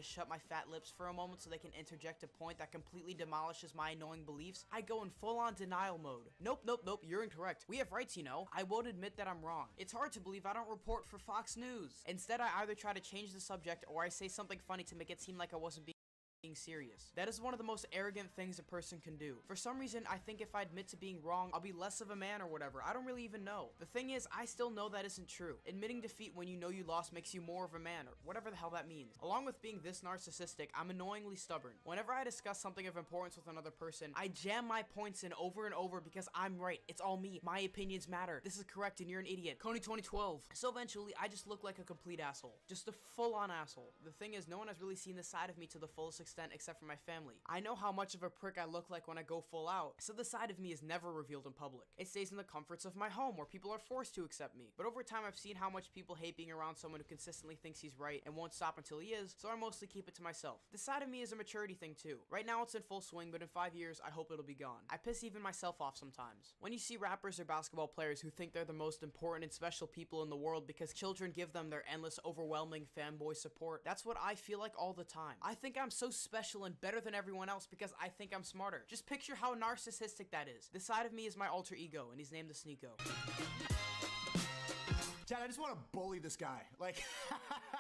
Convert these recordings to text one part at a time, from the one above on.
to shut my fat lips for a moment so they can interject a point that completely demolishes my annoying beliefs, I go in full-on denial mode. Nope, you're incorrect. We have rights, you know. I won't admit that I'm wrong. It's hard to believe I don't report for Fox News. Instead, I either try to change the subject or I say something funny to make it seem like I wasn't being serious. That is one of the most arrogant things a person can do. For some reason, I think if I admit to being wrong, I'll be less of a man or whatever. I don't really even know. The thing is, I still know that isn't true. Admitting defeat when you know you lost makes you more of a man, or whatever the hell that means. Along with being this narcissistic, I'm annoyingly stubborn. Whenever I discuss something of importance with another person, I jam my points in over and over because I'm right. It's all me. My opinions matter. This is correct and you're an idiot. Coney 2012. So eventually, I just look like a complete asshole. Just a full-on asshole. The thing is, no one has really seen this side of me to the fullest extent except for my family. I know how much of a prick I look like when I go full out, so this side of me is never revealed in public. It stays in the comforts of my home where people are forced to accept me. But over time I've seen how much people hate being around someone who consistently thinks he's right and won't stop until he is, so I mostly keep it to myself. This side of me is a maturity thing too. Right now it's in full swing, but in 5 years I hope it'll be gone. I piss even myself off sometimes. When you see rappers or basketball players who think they're the most important and special people in the world because children give them their endless overwhelming fanboy support, that's what I feel like all the time. I think I'm so special and better than everyone else because I think I'm smarter. Just picture how narcissistic that is. This side of me is my alter ego, and he's named the Sneeko. Chad, I just want to bully this guy. Like,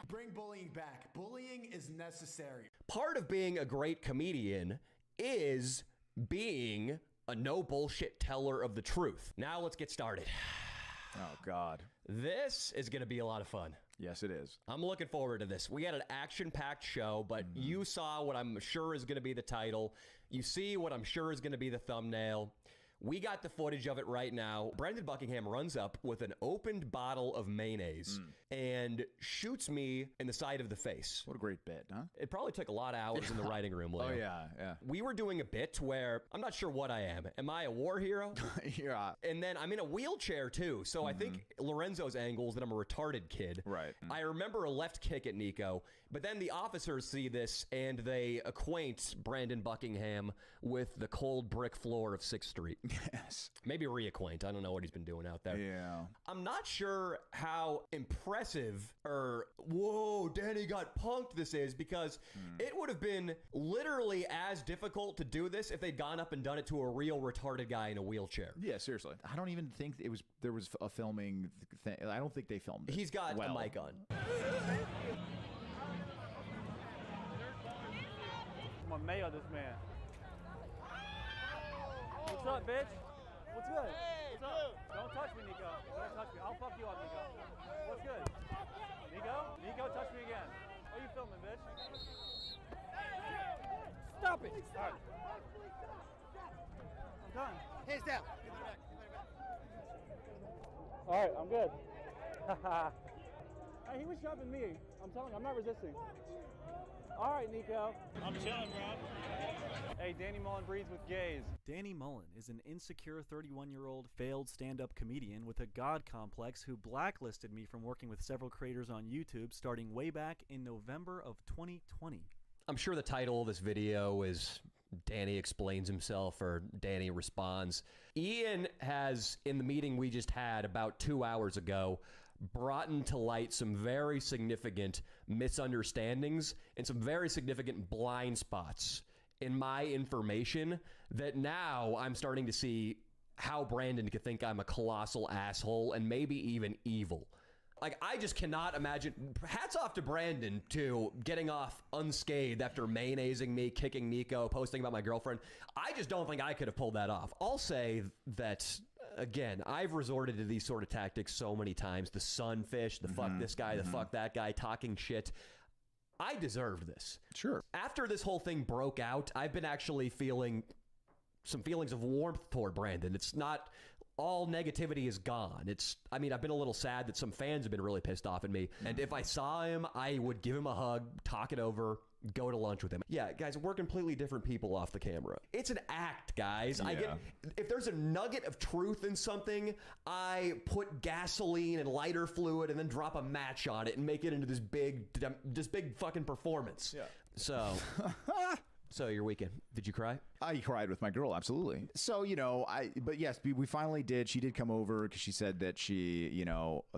bring bullying back. Bullying is necessary. Part of being a great comedian is being a no bullshit teller of the truth. Now let's get started. Oh, God. This is going to be a lot of fun. Yes, it is. I'm looking forward to this. We had an action-packed show, but you saw what I'm sure is going to be the title. You see what I'm sure is going to be the thumbnail. We got the footage of it right now. Brendan Buckingham runs up with an opened bottle of mayonnaise and shoots me in the side of the face. What a great bit, huh? It probably took a lot of hours in the writing room, Leo. Oh, yeah. We were doing a bit where I'm not sure what I am. Am I a war hero? Yeah. And then I'm in a wheelchair, too. So I think Lorenzo's angle is that I'm a retarded kid. Right. I remember a left kick at Nico, but then the officers see this and they acquaint Brandon Buckingham with the cold brick floor of 6th Street. Yes. Maybe reacquaint. I don't know what he's been doing out there. Yeah. I'm not sure how impressive or, whoa, Danny got punked this is, because it would have been literally as difficult to do this if they'd gone up and done it to a real retarded guy in a wheelchair. Yeah, seriously. I don't even think there was a filming thing. I don't think they filmed it. He's got a mic on. I'm gonna mayo this man. What's up, bitch? What's good? What's up? Don't touch me, Nico. Don't touch me. I'll fuck you up, Nico. What's good? Nico? Nico, touch me again. What are you filming, bitch? Stop it! All right. I'm done. Hands down. All right, I'm good. Hey, he was shoving me. I'm telling you, I'm not resisting. All right, Nico. I'm chilling, bro. Hey, Danny Mullen breathes with gays. Danny Mullen is an insecure 31-year-old failed stand-up comedian with a god complex who blacklisted me from working with several creators on YouTube starting way back in November of 2020. I'm sure the title of this video is Danny Explains Himself or Danny Responds. Ian has, in the meeting we just had about 2 hours ago, brought into light some very significant misunderstandings and some very significant blind spots in my information that now I'm starting to see how Brandon could think I'm a colossal asshole and maybe even evil. Like, I just cannot imagine. Hats off to Brandon, too, getting off unscathed after mayonnaising me, kicking Nico, posting about my girlfriend. I just don't think I could have pulled that off. I'll say that, again, I've resorted to these sort of tactics so many times. The sunfish, the fuck this guy, the fuck that guy, talking shit. I deserved this. Sure. After this whole thing broke out, I've been actually feeling some feelings of warmth toward Brandon. It's not all negativity is gone. I mean, I've been a little sad that some fans have been really pissed off at me. And if I saw him, I would give him a hug, talk it over, go to lunch with him. Yeah, guys, we're completely different people off the camera. It's an act, guys. Yeah. If there's a nugget of truth in something, I put gasoline and lighter fluid and then drop a match on it and make it into this big fucking performance. Yeah. So your weekend, did you cry? I cried with my girl, absolutely. So, but yes, we finally did. She did come over because she said that she,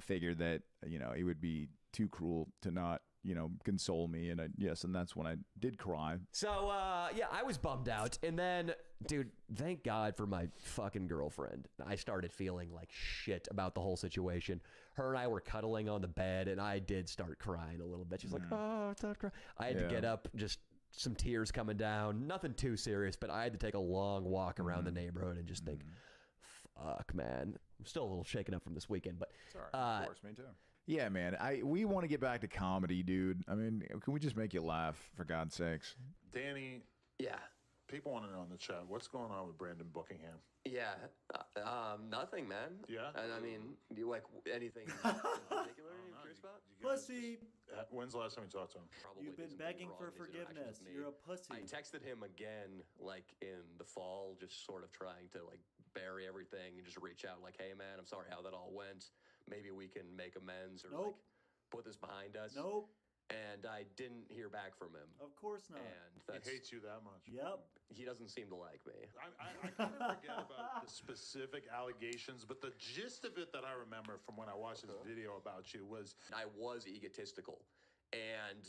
figured that, it would be too cruel to not you know, console me. And and that's when I did cry. So, yeah, I was bummed out. And then, dude, thank God for my fucking girlfriend. I started feeling like shit about the whole situation. Her and I were cuddling on the bed, and I did start crying a little bit. She's like, oh, stop crying. I had to get up, just some tears coming down. Nothing too serious, but I had to take a long walk around the neighborhood and just think, fuck, man. I'm still a little shaken up from this weekend, but it's all right. Of course, me too. Yeah, man. We want to get back to comedy, dude. I mean, can we just make you laugh, for God's sakes? Danny. Yeah. People want to know in the chat, what's going on with Brandon Buckingham? Yeah, nothing, man. Yeah? And I mean, do you like anything in particular you're curious about? Pussy. When's the last time you talked to him? Probably You've been did some begging wrong for in these forgiveness. interactions with me. You're a pussy. I texted him again, like in the fall, just sort of trying to like bury everything and just reach out, like, hey, man, I'm sorry how that all went. Maybe we can make amends or like put this behind us. Nope. And I didn't hear back from him. Of course not. And He hates you that much. Yep. he doesn't seem to like me. I kind of forget about the specific allegations, but the gist of it that I remember from when I watched this video about you was... I was egotistical. And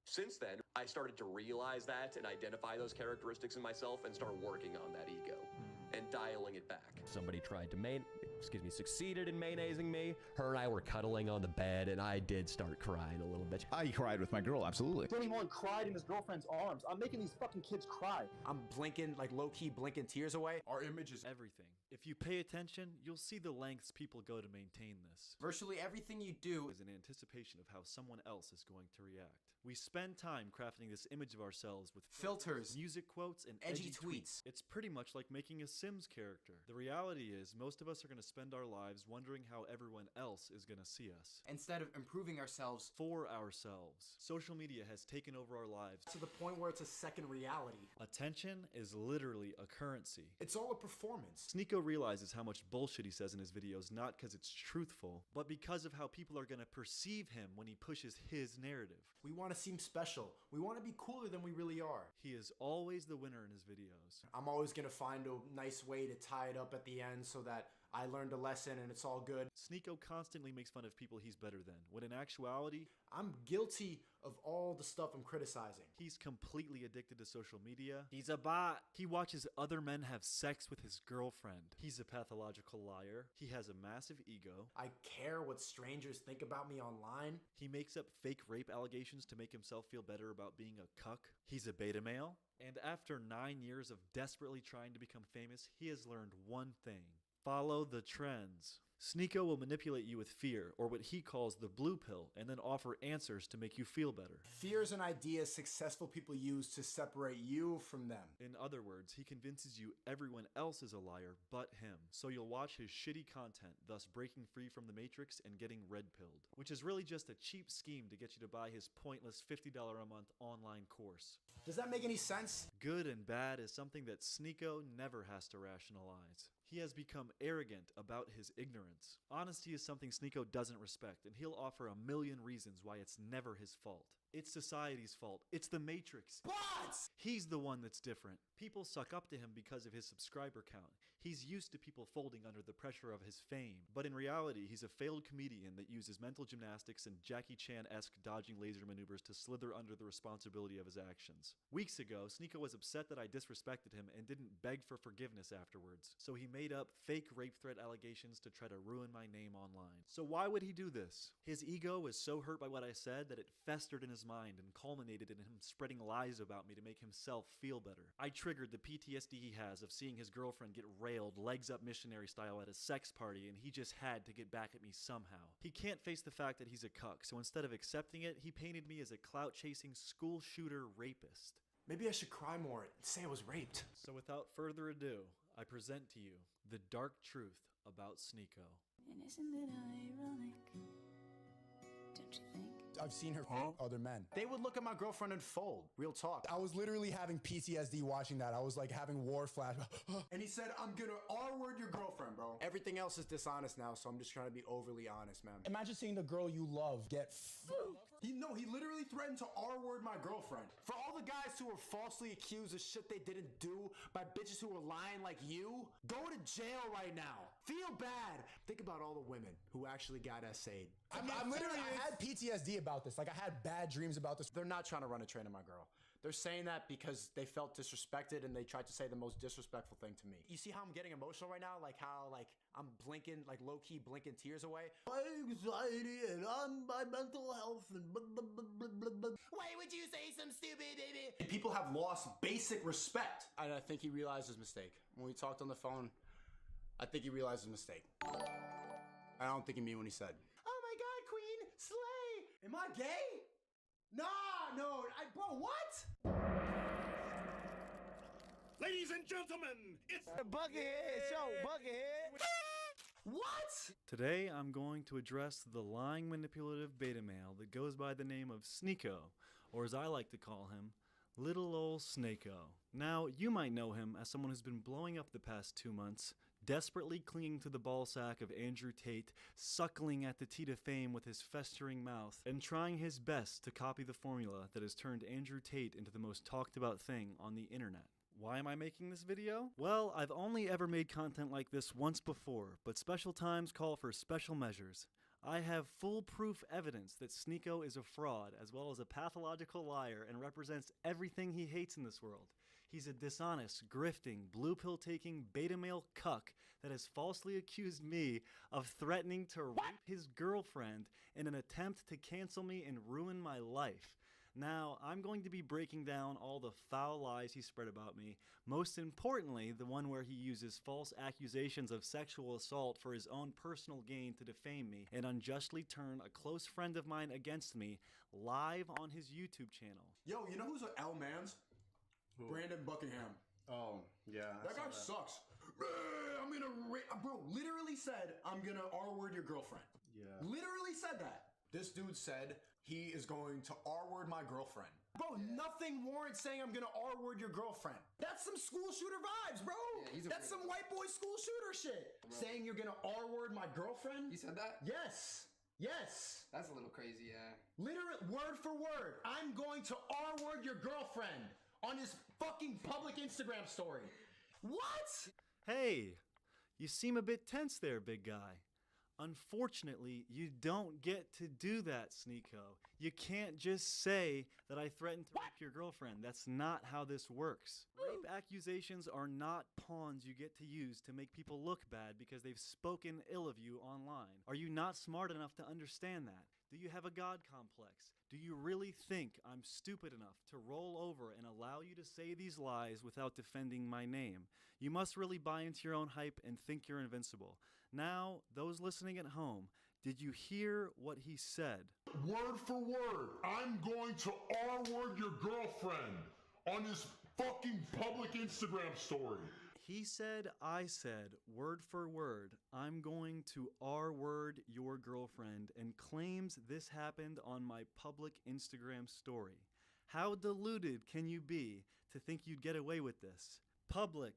since then, I started to realize that and identify those characteristics in myself and start working on that ego and dialing it back. Somebody tried to succeeded in mayonnaising me. Her and I were cuddling on the bed, and I did start crying a little bit. I cried with my girl, absolutely. Danny Mullen cried in his girlfriend's arms. I'm making these fucking kids cry. I'm blinking, like low-key blinking tears away. Our image is Everything. If you pay attention, you'll see the lengths people go to maintain this. Virtually everything you do Is an anticipation of how someone else is going to react. We spend time crafting this image of ourselves with filters, music quotes, and edgy edgy tweets. It's pretty much like making a Sims character. The reality is, most of us are going to spend our lives wondering how everyone else is going to see us. Instead of improving ourselves For ourselves. Social media has taken over our lives. to the point where it's a second reality. Attention is literally a currency. It's all a performance. Sneeko realizes how much bullshit he says in his videos, not because it's truthful, but because of how people are going to perceive him when he pushes his narrative. We want to seem special. We want to be cooler than we really are. He is always the winner in his videos. I'm always going to find a nice way to tie it up at the end so that I learned a lesson and it's all good. Sneeko constantly makes fun of people he's better than, when in actuality, I'm guilty of all the stuff I'm criticizing. he's completely addicted to social media. He's a bot. He watches other men have sex with his girlfriend. He's a pathological liar. He has a massive ego. I care what strangers think about me online. He makes up fake rape allegations to make himself feel better about being a cuck. He's a beta male. And after 9 years of desperately trying to become famous, he has learned one thing. Follow the trends. Sneeko will manipulate you with fear, or what he calls the blue pill, and then offer answers to make you feel better. Fears and ideas successful people use to separate you from them. In other words, he convinces you everyone else is a liar but him, so you'll watch his shitty content, thus breaking free from the matrix and getting red-pilled, which is really just a cheap scheme to get you to buy his pointless $50 a month online course. Does that make any sense? Good and bad is something that Sneeko never has to rationalize. He has become arrogant about his ignorance. Honesty is something Sneeko doesn't respect, and he'll offer a million reasons why it's never his fault. It's society's fault. It's the Matrix. Bots! He's the one that's different. People suck up to him because of his subscriber count. He's used to people folding under the pressure of his fame. But in reality, he's a failed comedian that uses mental gymnastics and Jackie Chan-esque dodging laser maneuvers to slither under the responsibility of his actions. Weeks ago, Sneeko was upset that I disrespected him and didn't beg for forgiveness afterwards. So he made up fake rape threat allegations to try to ruin my name online. So why would he do this? His ego was so hurt by what I said that it festered in his mind and culminated in him spreading lies about me to make himself feel better. I triggered the PTSD he has of seeing his girlfriend get railed legs up missionary style at a sex party, and he just had to get back at me somehow. He can't face the fact that he's a cuck, so instead of accepting it, he painted me as a clout-chasing school shooter rapist. Maybe I should cry more and say I was raped. So without further ado, I present to you the dark truth about Sneeko. And isn't it ironic? Don't you think? I've seen her other men. They would look at my girlfriend and fold. Real talk. I was literally having PTSD watching that. I was like having war flash. And he said, I'm gonna R-word your girlfriend, bro. Everything else is dishonest now, so I'm just trying to be overly honest, man. Imagine seeing the girl you love get He literally threatened to R-word my girlfriend. For all the guys who were falsely accused of shit they didn't do by bitches who were lying like you, go to jail right now. Feel bad. Think about all the women who actually got SA'd. I had PTSD about this. Like, I had bad dreams about this. They're not trying to run a train on my girl. They're saying that because they felt disrespected and they tried to say the most disrespectful thing to me. You see how I'm getting emotional right now? Like how I'm blinking, like low-key blinking tears away? My anxiety and my mental health and blah, blah, blah, blah, blah, blah. Why would you say some stupid baby? People have lost basic respect. And I think he realized his mistake. When we talked on the phone, I think he realized his mistake. I don't think he meant what he said. Oh my God, Queen, slay! Am I gay? Nah, no, bro, what? Ladies and gentlemen, it's the Buckethead Show, Buckethead. What? Today, I'm going to address the lying manipulative beta male that goes by the name of Sneeko, or as I like to call him, Little Ol' Snakeo. Now, you might know him as someone who's been blowing up the past 2 months, desperately clinging to the ballsack of Andrew Tate, suckling at the teat of fame with his festering mouth, and trying his best to copy the formula that has turned Andrew Tate into the most talked about thing on the internet. Why am I making this video? Well, I've only ever made content like this once before, but special times call for special measures. I have foolproof evidence that Sneeko is a fraud, as well as a pathological liar, and represents everything he hates in this world. He's a dishonest, grifting, blue pill taking beta male cuck that has falsely accused me of threatening to rape his girlfriend in an attempt to cancel me and ruin my life. Now, I'm going to be breaking down all the foul lies he spread about me, most importantly, the one where he uses false accusations of sexual assault for his own personal gain to defame me and unjustly turn a close friend of mine against me live on his YouTube channel. Yo, you know who's an L-Mans? Brandon Buckingham. Oh, yeah. That guy sucks. I'm gonna bro, literally said, I'm gonna R-word your girlfriend. Yeah. Literally said that. This dude said he is going to R-word my girlfriend. Bro, nothing warrants saying I'm gonna R-word your girlfriend. That's some school shooter vibes, bro. Yeah, that's some white boy school shooter shit. Bro. Saying you're gonna R-word my girlfriend? He said that? Yes. Yes. That's a little crazy, yeah. Literally, word for word, I'm going to R-word your girlfriend on his fucking public Instagram story. What? Hey, you seem a bit tense there, big guy. Unfortunately, you don't get to do that, Sneeko. You can't just say that I threatened to rape your girlfriend. That's not how this works. Rape accusations are not pawns you get to use to make people look bad because they've spoken ill of you online. Are you not smart enough to understand that? Do you have a God complex? Do you really think I'm stupid enough to roll over and allow you to say these lies without defending my name? You must really buy into your own hype and think you're invincible. Now, those listening at home, did you hear what he said? Word for word, I'm going to R-word your girlfriend on his fucking public Instagram story. He said, I said, word for word, I'm going to R-word your girlfriend, and claims this happened on my public Instagram story. How deluded can you be to think you'd get away with this? Public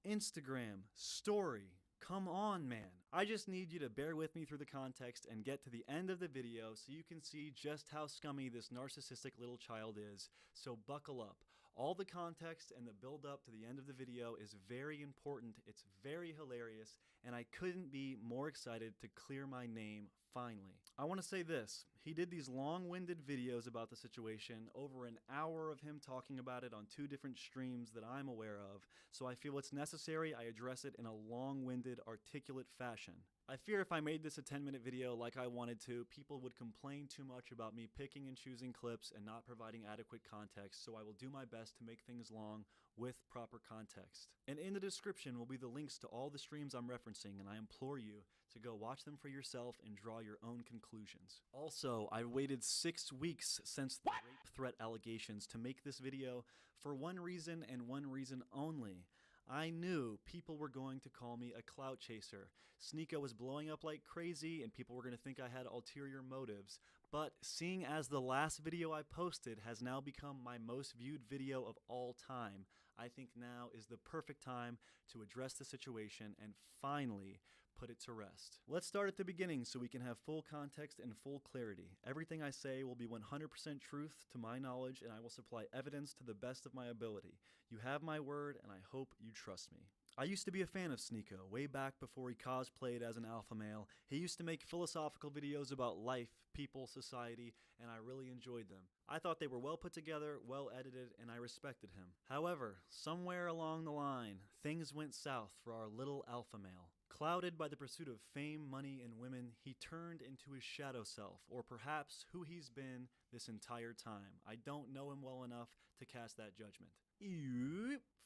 Instagram story. Come on, man. I just need you to bear with me through the context and get to the end of the video so you can see just how scummy this narcissistic little child is. So buckle up. All the context and the build up to the end of the video is very important, it's very hilarious, and I couldn't be more excited to clear my name finally. I want to say this, he did these long-winded videos about the situation, over an hour of him talking about it on 2 different streams that I'm aware of, so I feel it's necessary I address it in a long-winded, articulate fashion. I fear if I made this a 10-minute video like I wanted to, people would complain too much about me picking and choosing clips and not providing adequate context, so I will do my best to make things long with proper context. And in the description will be the links to all the streams I'm referencing, and I implore you to go watch them for yourself and draw your own conclusions. Also, I waited 6 weeks since the rape threat allegations to make this video for one reason and one reason only. I knew people were going to call me a clout chaser. Sneeko was blowing up like crazy and people were going to think I had ulterior motives. But seeing as the last video I posted has now become my most viewed video of all time, I think now is the perfect time to address the situation and finally put it to rest. Let's start at the beginning so we can have full context and full clarity. Everything I say will be 100% truth to my knowledge, and I will supply evidence to the best of my ability. You have my word, and I hope you trust me. I used to be a fan of Sneeko, way back before he cosplayed as an alpha male. He used to make philosophical videos about life, people, society, and I really enjoyed them. I thought they were well put together, well edited, and I respected him. However, somewhere along the line, things went south for our little alpha male. Clouded by the pursuit of fame, money, and women, he turned into his shadow self, or perhaps who he's been this entire time. I don't know him well enough to cast that judgment.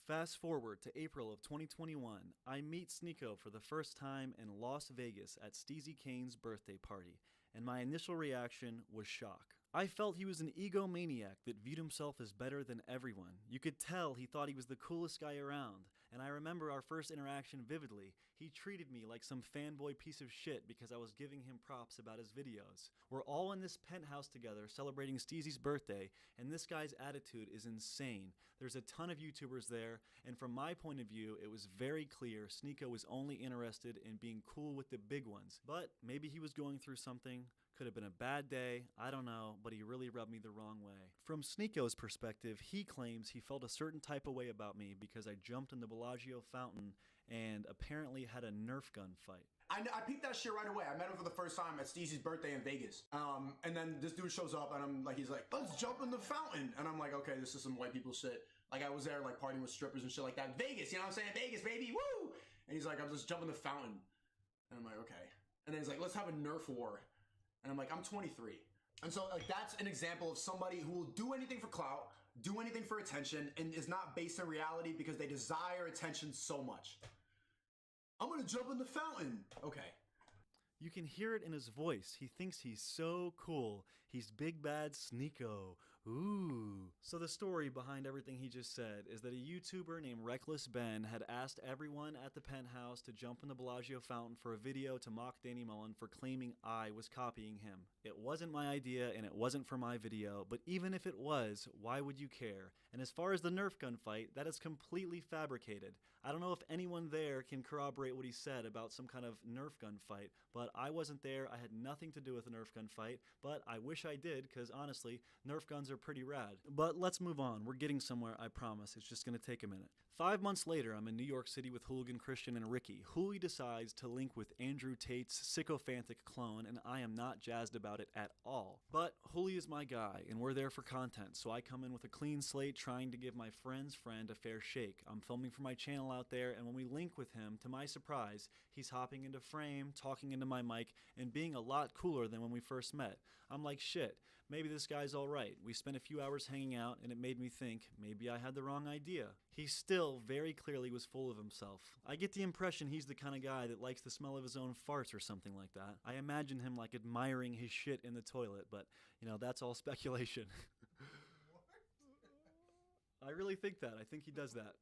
Fast forward to April of 2021, I meet Sneeko for the first time in Las Vegas at Steezy Kane's birthday party, and my initial reaction was shock. I felt he was an egomaniac that viewed himself as better than everyone. You could tell he thought he was the coolest guy around, and I remember our first interaction vividly. He treated me like some fanboy piece of shit because I was giving him props about his videos. We're all in this penthouse together celebrating Steezy's birthday, and this guy's attitude is insane. There's a ton of YouTubers there, and from my point of view, it was very clear Sneeko was only interested in being cool with the big ones. But maybe he was going through something. Could have been a bad day, I don't know, but he really rubbed me the wrong way. From Sneeko's perspective, he claims he felt a certain type of way about me because I jumped in the Bellagio fountain and apparently had a Nerf gun fight. I peeped that shit right away. I met him for the first time at Steezy's birthday in Vegas. And then this dude shows up and he's like, let's jump in the fountain. And I'm like, okay, this is some white people shit. Like I was there like partying with strippers and shit like that. Vegas, you know what I'm saying? Vegas, baby, woo! And he's like, I'm just jumping the fountain. And I'm like, okay. And then he's like, let's have a Nerf war. And I'm like, I'm 23. And so like that's an example of somebody who will do anything for clout, do anything for attention, and is not based in reality because they desire attention so much. I'm gonna jump in the fountain. Okay. You can hear it in his voice. He thinks he's so cool. He's big bad Sneeko. Ooh. So the story behind everything he just said is that a YouTuber named Reckless Ben had asked everyone at the penthouse to jump in the Bellagio fountain for a video to mock Danny Mullen for claiming I was copying him. It wasn't my idea and it wasn't for my video, but even if it was, why would you care? And as far as the Nerf gun fight, that is completely fabricated. I don't know if anyone there can corroborate what he said about some kind of Nerf gun fight, but I wasn't there. I had nothing to do with the Nerf gun fight, but I wish I did because honestly, Nerf guns are pretty rad. But let's move on. We're getting somewhere, I promise. It's just gonna take a minute. 5 months later, I'm in New York City with Hooligan Christian and Ricky. Hooli decides to link with Andrew Tate's sycophantic clone, and I am not jazzed about it at all. But Hooli is my guy, and we're there for content, so I come in with a clean slate trying to give my friend's friend a fair shake. I'm filming for my channel out there, and when we link with him, to my surprise, he's hopping into frame, talking into my mic, and being a lot cooler than when we first met. I'm like, shit, maybe this guy's alright. We spent a few hours hanging out, and it made me think maybe I had the wrong idea. He still very clearly was full of himself. I get the impression he's the kind of guy that likes the smell of his own farts or something like that. I imagine him like admiring his shit in the toilet, but you know, that's all speculation. I really think that. I think he does that.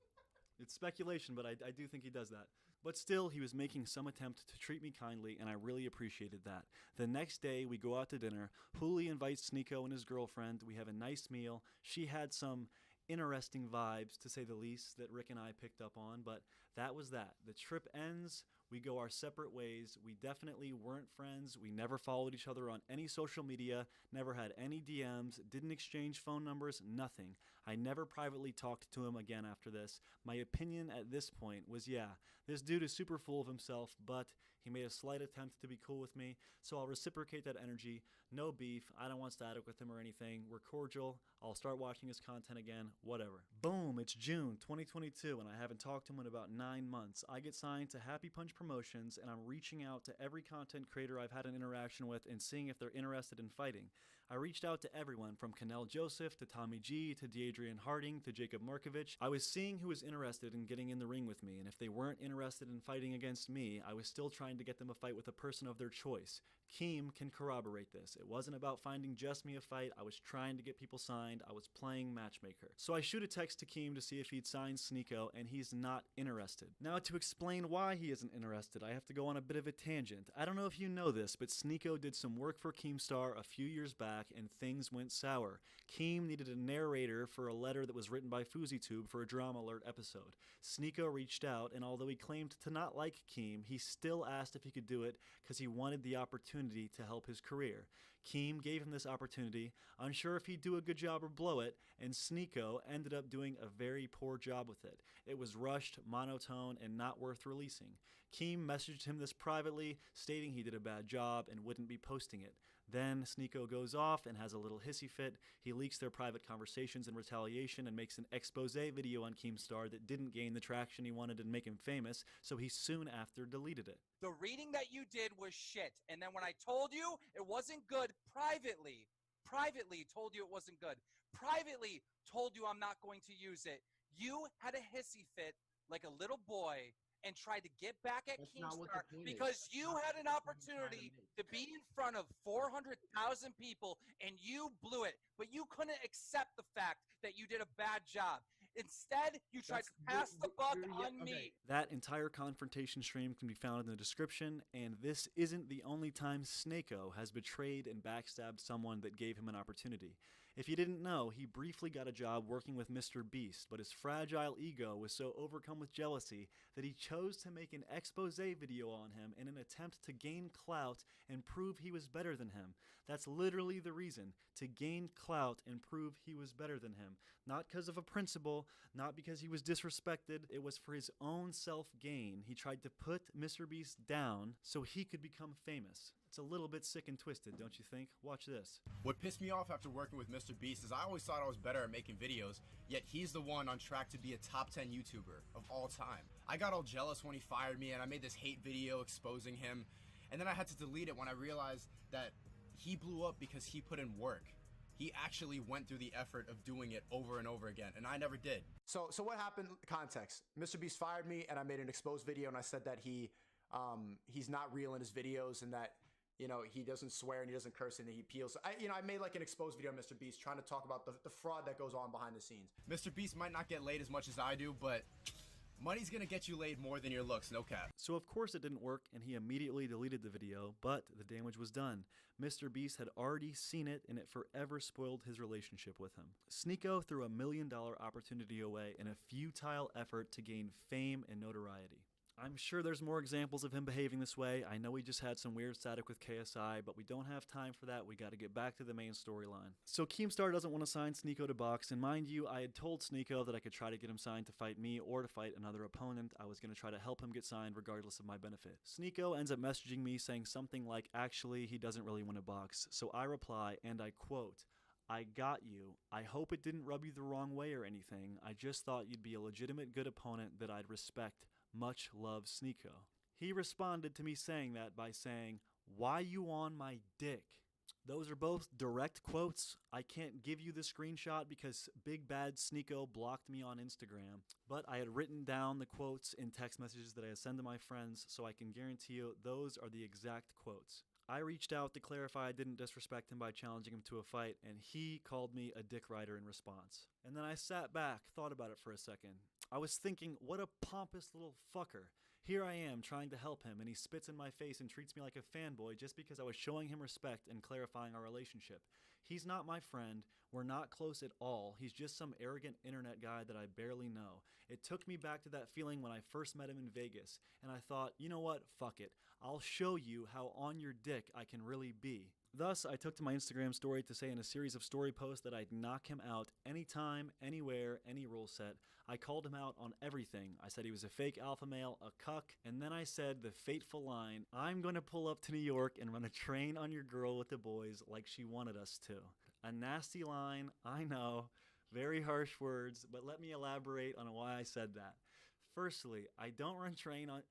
It's speculation, but I do think he does that. But still, he was making some attempt to treat me kindly, and I really appreciated that. The next day, we go out to dinner. Hooli invites Sneeko and his girlfriend. We have a nice meal. She had some interesting vibes, to say the least, that Rick and I picked up on, but that was that. The trip ends. We go our separate ways. We definitely weren't friends. We never followed each other on any social media, never had any DMs, didn't exchange phone numbers, nothing. I never privately talked to him again after this. My opinion at this point was, yeah, this dude is super full of himself, but he made a slight attempt to be cool with me, so I'll reciprocate that energy. No beef. I don't want static with him or anything. We're cordial. I'll start watching his content again, whatever. Boom, it's June 2022, and I haven't talked to him in about 9 months. I get signed to Happy Punch Promotions, and I'm reaching out to every content creator I've had an interaction with and seeing if they're interested in fighting. I reached out to everyone from Canel Joseph to Tommy G to Deadrian Harding to Jacob Markovich. I was seeing who was interested in getting in the ring with me, and if they weren't interested in fighting against me, I was still trying to get them a fight with a person of their choice. Keem can corroborate this. It wasn't about finding just me a fight. I was trying to get people signed. I was playing matchmaker. So I shoot a text to Keem to see if he'd sign Sneeko, and he's not interested. Now, to explain why he isn't interested, I have to go on a bit of a tangent. I don't know if you know this, but Sneeko did some work for Keemstar a few years back, and things went sour. Keem needed a narrator for a letter that was written by FouseyTube for a Drama Alert episode. Sneeko reached out, and although he claimed to not like Keem, he still asked if he could do it because he wanted the opportunity to help his career. Keem gave him this opportunity, unsure if he'd do a good job or blow it, and Sneeko ended up doing a very poor job with it. It was rushed, monotone, and not worth releasing. Keem messaged him this privately, stating he did a bad job and wouldn't be posting it. Then Sneeko goes off and has a little hissy fit. He leaks their private conversations in retaliation and makes an expose video on Keemstar that didn't gain the traction he wanted and make him famous, so he soon after deleted it. The reading that you did was shit. And then when I told you it wasn't good privately told you it wasn't good, privately told you I'm not going to use it, you had a hissy fit like a little boy and tried to get back at Keemstar because you had an opportunity to be in front of 400,000 people and you blew it. But you couldn't accept the fact that you did a bad job. Instead, you tried to pass the buck on me. That entire confrontation stream can be found in the description, and this isn't the only time Sneeko has betrayed and backstabbed someone that gave him an opportunity. If you didn't know, he briefly got a job working with Mr. Beast, but his fragile ego was so overcome with jealousy that he chose to make an expose video on him in an attempt to gain clout and prove he was better than him. That's literally the reason, to gain clout and prove he was better than him. Not because of a principle, not because he was disrespected, it was for his own self-gain. He tried to put Mr. Beast down so he could become famous. It's a little bit sick and twisted, don't you think? Watch this. What pissed me off after working with Mr. Beast is I always thought I was better at making videos, yet he's the one on track to be a top 10 YouTuber of all time. I got all jealous when he fired me and I made this hate video exposing him, and then I had to delete it when I realized that he blew up because he put in work. He actually went through the effort of doing it over and over again, and I never did. So what happened? Context. Mr. Beast fired me and I made an exposed video and I said that he's not real in his videos and that he doesn't swear and he doesn't curse and he peels. I made like an exposed video of Mr. Beast trying to talk about the fraud that goes on behind the scenes. Mr. Beast might not get laid as much as I do, but money's gonna get you laid more than your looks, no cap. So of course it didn't work and he immediately deleted the video, but the damage was done. Mr. Beast had already seen it and it forever spoiled his relationship with him. Sneeko threw $1 million opportunity away in a futile effort to gain fame and notoriety. I'm sure there's more examples of him behaving this way. I know we just had some weird static with KSI, but we don't have time for that. We got to get back to the main storyline. So Keemstar doesn't want to sign Sneeko to box, and mind you, I had told Sneeko that I could try to get him signed to fight me or to fight another opponent. I was going to try to help him get signed regardless of my benefit. Sneeko ends up messaging me saying something like, actually, he doesn't really want to box. So I reply, and I quote, "I got you. I hope it didn't rub you the wrong way or anything. I just thought you'd be a legitimate good opponent that I'd respect. Much love, Sneeko." He responded to me saying that by saying, "Why you on my dick?" Those are both direct quotes. I can't give you the screenshot because Big Bad Sneeko blocked me on Instagram, but I had written down the quotes in text messages that I send to my friends, so I can guarantee you those are the exact quotes. I reached out to clarify I didn't disrespect him by challenging him to a fight, and he called me a dick rider in response. And then I sat back, thought about it for a second. I was thinking, what a pompous little fucker. Here I am trying to help him, and he spits in my face and treats me like a fanboy just because I was showing him respect and clarifying our relationship. He's not my friend. We're not close at all. He's just some arrogant internet guy that I barely know. It took me back to that feeling when I first met him in Vegas, and I thought, you know what, fuck it. I'll show you how on your dick I can really be. Thus, I took to my Instagram story to say in a series of story posts that I'd knock him out anytime, anywhere, any rule set. I called him out on everything. I said he was a fake alpha male, a cuck, and then I said the fateful line, "I'm going to pull up to New York and run a train on your girl with the boys like she wanted us to." A nasty line, I know, very harsh words, but let me elaborate on why I said that. Firstly, I don't run trains on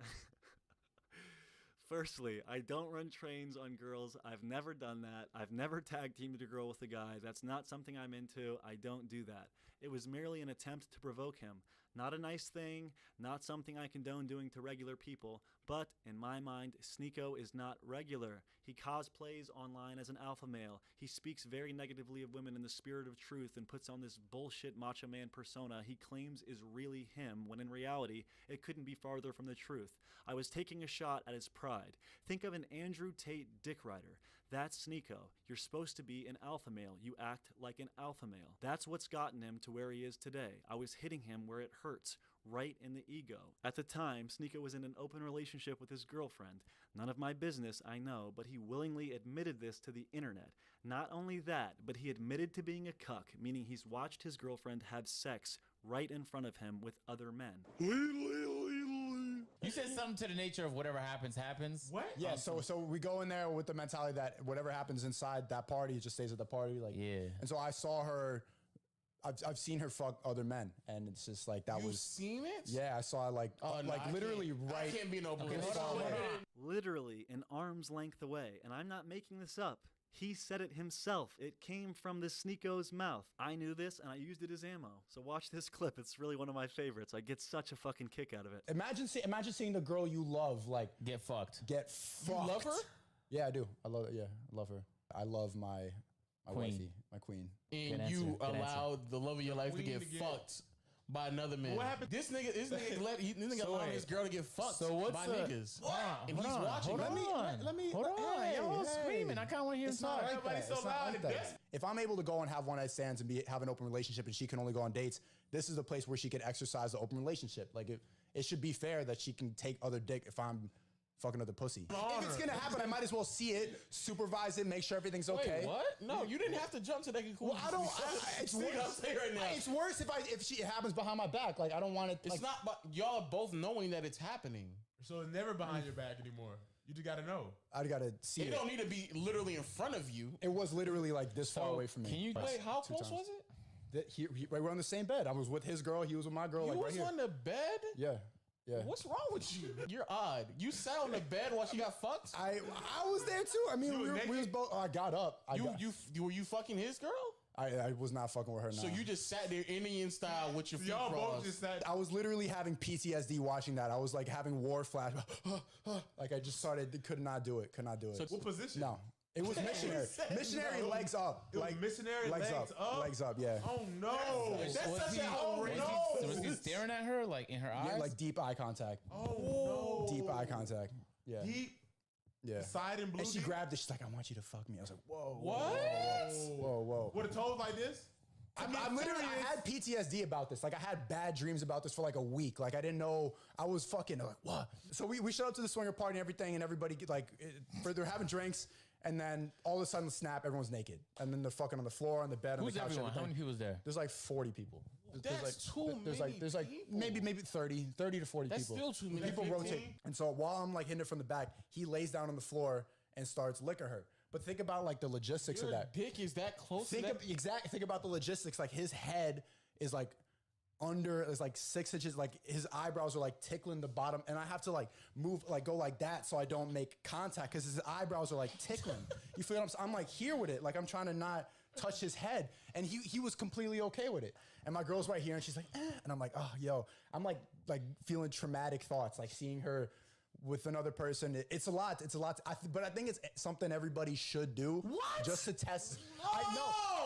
girls. I've never done that. I've never tag teamed a girl with a guy. That's not something I'm into. I don't do that. It was merely an attempt to provoke him. Not a nice thing, not something I condone doing to regular people, but in my mind, Sneeko is not regular. He cosplays online as an alpha male. He speaks very negatively of women in the spirit of truth and puts on this bullshit macho man persona he claims is really him, when in reality, it couldn't be farther from the truth. I was taking a shot at his pride. Think of an Andrew Tate dick rider. That's Sneeko. You're supposed to be an alpha male. You act like an alpha male. That's what's gotten him to where he is today. I was hitting him where it hurts, right in the ego. At the time, Sneeko was in an open relationship with his girlfriend. None of my business, I know, but he willingly admitted this to the internet. Not only that, but he admitted to being a cuck, meaning he's watched his girlfriend have sex right in front of him with other men. You said something to the nature of whatever happens, happens. What? Yeah, so we go in there with the mentality that whatever happens inside that party, it just stays at the party. Like, yeah. And so I saw her. I've seen her fuck other men, and it's just like that. You've seen it? Yeah, I saw it like literally right. I can't be an open. Literally an arm's length away, and I'm not making this up. He said it himself. It came from this Sneeko's mouth. I knew this, and I used it as ammo. So watch this clip. It's really one of my favorites. I get such a fucking kick out of it. Imagine seeing the girl you love like get fucked. Get fucked. You love her? Yeah, I do. I love it. Yeah, I love her. I love my wifey, my queen. And you allowed the love of your life to get fucked by another man. What happened? This nigga allowed his girl to get fucked by niggas. What? And he's watching. Let me. Hold on. Y'all screaming. I kind of want to hear him talk. Everybody's so loud and desperate. If I'm able to go and have one night stands and have an open relationship, and she can only go on dates, this is the place where she can exercise the open relationship. Like it should be fair that she can take other dick if I'm fucking other pussy. If it's gonna happen, I might as well see it, supervise it, make sure everything's okay. Wait, what? No, you didn't have to jump to that conclusion. Well, I don't. It's worse. I'm saying right now. It's worse if it happens behind my back. Like I don't want it. It's not. But y'all are both knowing that it's happening. So it's never behind your back anymore. You just gotta know. I gotta see it. It don't need to be literally in front of you. It was literally like this far away from me. Can you wait? How close was it? We're on the same bed. I was with his girl. He was with my girl. You like was right on the bed? Yeah. Yeah. What's wrong with you? You're odd. You sat on the bed while she got fucked? I was there too. I mean, we was both. I got up. Were you fucking his girl? I was not fucking with her. So you just sat there Indian style with your feet crossed. Both just sat. I was literally having PTSD watching that. I was like having war flash. Like I just started. Could not do it. Could not do it. So what position? No. It was missionary. Missionary legs up. Like missionary legs up. Legs up, yeah. Oh no. Was he staring at her like in her eyes? Yeah, like deep eye contact. Oh no. Deep eye contact. Yeah. Deep. Yeah. Side and blue. And she grabbed it. She's like, I want you to fuck me. I was like, whoa. What? Whoa. With a toes like this? I had PTSD about this. Like I had bad dreams about this for like a week. Like I didn't know. I was fucking like, what? So we showed up to the swinger party and everything, and everybody they're having drinks. And then all of a sudden, snap, everyone's naked. And then they're fucking on the floor, on the bed, on the couch. Everyone? How many people was there? There's like 40 people. There's like maybe 30 to 40 That's people. Still too many. People rotate. And so while I'm like hitting it from the back, he lays down on the floor and starts licking her. But think about like the logistics of that. Dick is that close to that? Think about the logistics. Like his head is like under, it's like 6 inches, like his eyebrows are like tickling the bottom, and I have to like move, like go like that so I don't make contact because his eyebrows are like tickling. You feel what I'm saying? I'm like here with it, like I'm trying to not touch his head, and he was completely okay with it. And my girl's right here, and she's like, and I'm like, oh, yo, I'm like feeling traumatic thoughts, like seeing her with another person. It's a lot. But I think it's something everybody should do. What? Just to test. No.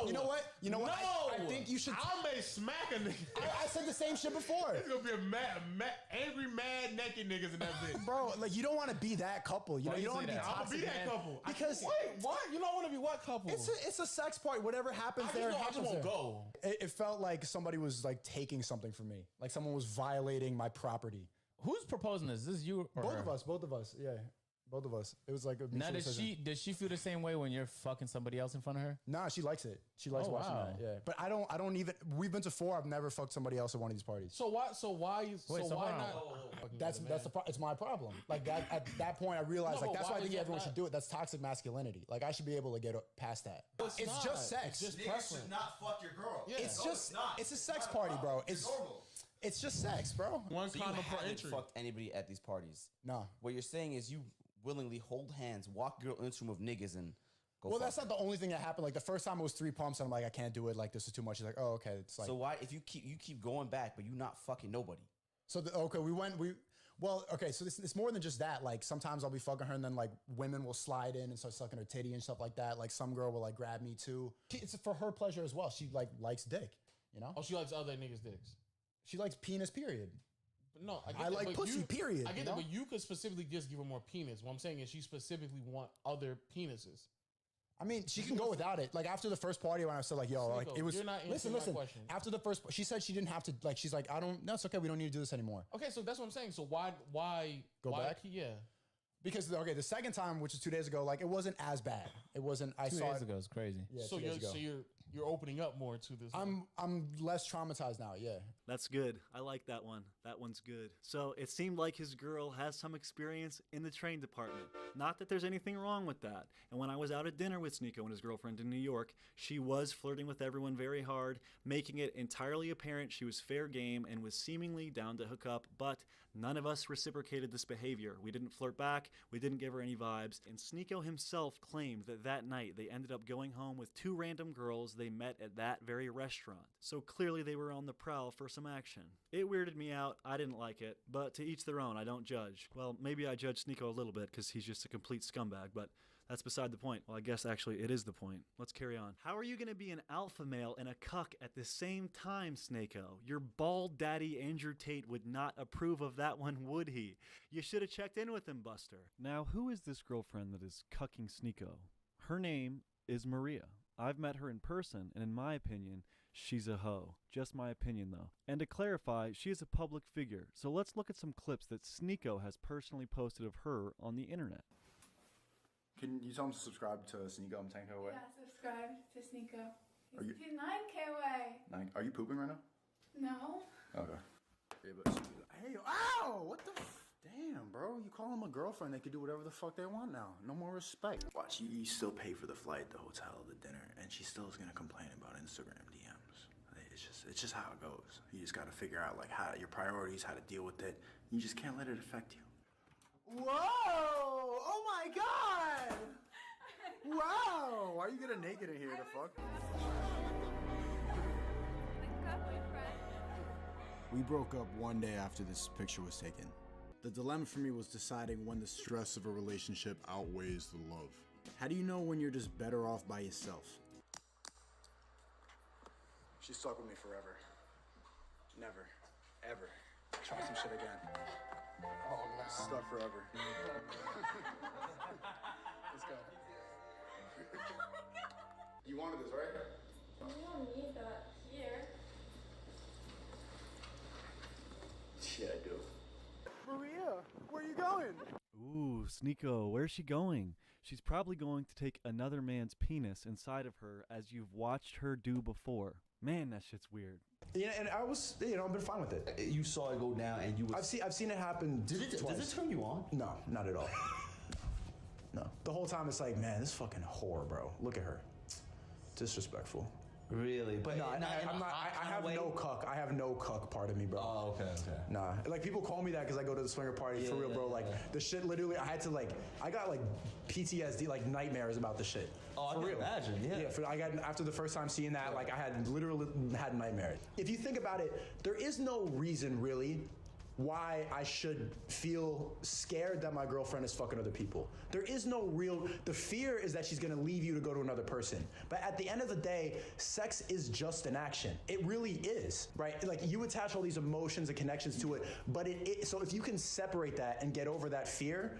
You know what? No. I think you should. I may smack a nigga. I said the same shit before. It's gonna be angry, mad, naked niggas in that bitch. Bro, like you don't want to be that couple. You know, you don't want to be toxic. I'll be that couple. Because wait, what? You don't want to be what couple? It's a sex party. Whatever happens there, I just won't go. It felt like somebody was like taking something from me. Like someone was violating my property. Who's proposing this? Is this you or both her? Both of us. Yeah. Both of us. It was like a now does she feel the same way when you're fucking somebody else in front of her? Nah, she likes it. She likes watching that. Yeah. But I don't even, we've been to 4. I've never fucked somebody else at one of these parties. So why not? That's it's my problem. Like that at that point I realized that's why I think everyone should do it. That's toxic masculinity. Like I should be able to get past that. It's just sex. It's just Niggas should not fuck your girl. Yeah. It's a sex party, bro. It's normal. It's just sex, bro. One so condom you per haven't entry. fucked anybody at these parties? No. What you're saying is you willingly hold hands, walk girl into room of niggas, and Well, that's not the only thing that happened. Like the first time it was 3 pumps, and I'm like, I can't do it. Like this is too much. She's like, oh, okay. It's like, So why, if you keep going back, but you not fucking nobody? so okay, okay, so it's more than just that. Like sometimes I'll be fucking her, and then like women will slide in and start sucking her titty and stuff like that. Like some girl will like grab me too. It's for her pleasure as well. She like likes dick, you know. Oh, she likes other niggas' dicks. She likes penis. Period. But no, I, get I that, like but pussy. Period. I get you that, know? but you could specifically just give her more penis. What I'm saying is she specifically want other penises. I mean, she can go without it. Like after the first party, when I said like, "Yo, like it was." You're not answering listen. my question. After the first, she said she didn't have to. Like she's like, I don't. No, it's okay. We don't need to do this anymore. Okay, so that's what I'm saying. So why Go back? Yeah. Because okay, the second time, which is 2 days ago, like it wasn't as bad. It wasn't. I 2 saw days it. ago, it's crazy. Yeah, So 2 days ago. you're opening up more to this. I'm less traumatized now. Yeah. That's good. I like that one. That one's good. So it seemed like his girl has some experience in the train department. Not that there's anything wrong with that. And when I was out at dinner with Sneeko and his girlfriend in New York, she was flirting with everyone very hard, making it entirely apparent she was fair game and was seemingly down to hook up, but none of us reciprocated this behavior. We didn't flirt back, we didn't give her any vibes, and Sneeko himself claimed that that night they ended up going home with 2 random girls they met at that very restaurant. So clearly they were on the prowl for some action. It weirded me out, I didn't like it, but to each their own, I don't judge. Well, maybe I judge Sneeko a little bit because he's just a complete scumbag, but that's beside the point. Well, I guess actually it is the point. Let's carry on. How are you going to be an alpha male and a cuck at the same time, Sneeko? Your bald daddy Andrew Tate would not approve of that one, would he? You should have checked in with him, Buster. Now, who is this girlfriend that is cucking Sneeko? Her name is Maria. I've met her in person, and in my opinion, she's a hoe. Just my opinion, though. And to clarify, she is a public figure, so let's look at some clips that Sneeko has personally posted of her on the internet. Can you tell him to subscribe to Sneeko? I'm 10K away. Yeah, subscribe to Sneeko. Are you- He's 9K away. Are you pooping right now? No. Okay. Yeah, but hey, ow! What the? Damn, bro. You call them a girlfriend, they can do whatever the fuck they want now. No more respect. Watch, you still pay for the flight, the hotel, the dinner, and she still is gonna complain about Instagram DMs. It's just how it goes. You just gotta figure out like how your priorities, how to deal with it. You just can't let it affect you. Whoa! Oh my god! Wow! Why are you getting naked in here? The fuck? We broke up one day after this picture was taken. The dilemma for me was deciding when the stress of a relationship outweighs the love. How do you know when you're just better off by yourself? She's stuck with me forever. Never. Ever. Try some shit again. Oh, no. Stuck forever. Let's go. You wanted this, right? You don't need that here. Yeah, I do. Maria, where are you going? Ooh, Sneeko, where's she going? She's probably going to take another man's penis inside of her as you've watched her do before. Man, that shit's weird. Yeah, and I was, I've been fine with it. You saw it go down, and you. I've seen it happen. Does it turn you on? No, not at all. No. The whole time it's like, man, this fucking whore, bro. Look at her. Disrespectful. Really? But no, I have no cuck. I have no cuck part of me, bro. Oh, okay. Nah, like people call me that because I go to the swinger parties for real, bro. Like the shit, literally, I got like PTSD, like nightmares about the shit. Oh, for I can real. imagine. Yeah. I got after the first time seeing that, like I had literally had nightmares. If you think about it, there is no reason really why I should feel scared that my girlfriend is fucking other people. There is no the fear is that she's gonna leave you to go to another person. But at the end of the day, sex is just an action. It really is, right? Like you attach all these emotions and connections to it, but so if you can separate that and get over that fear,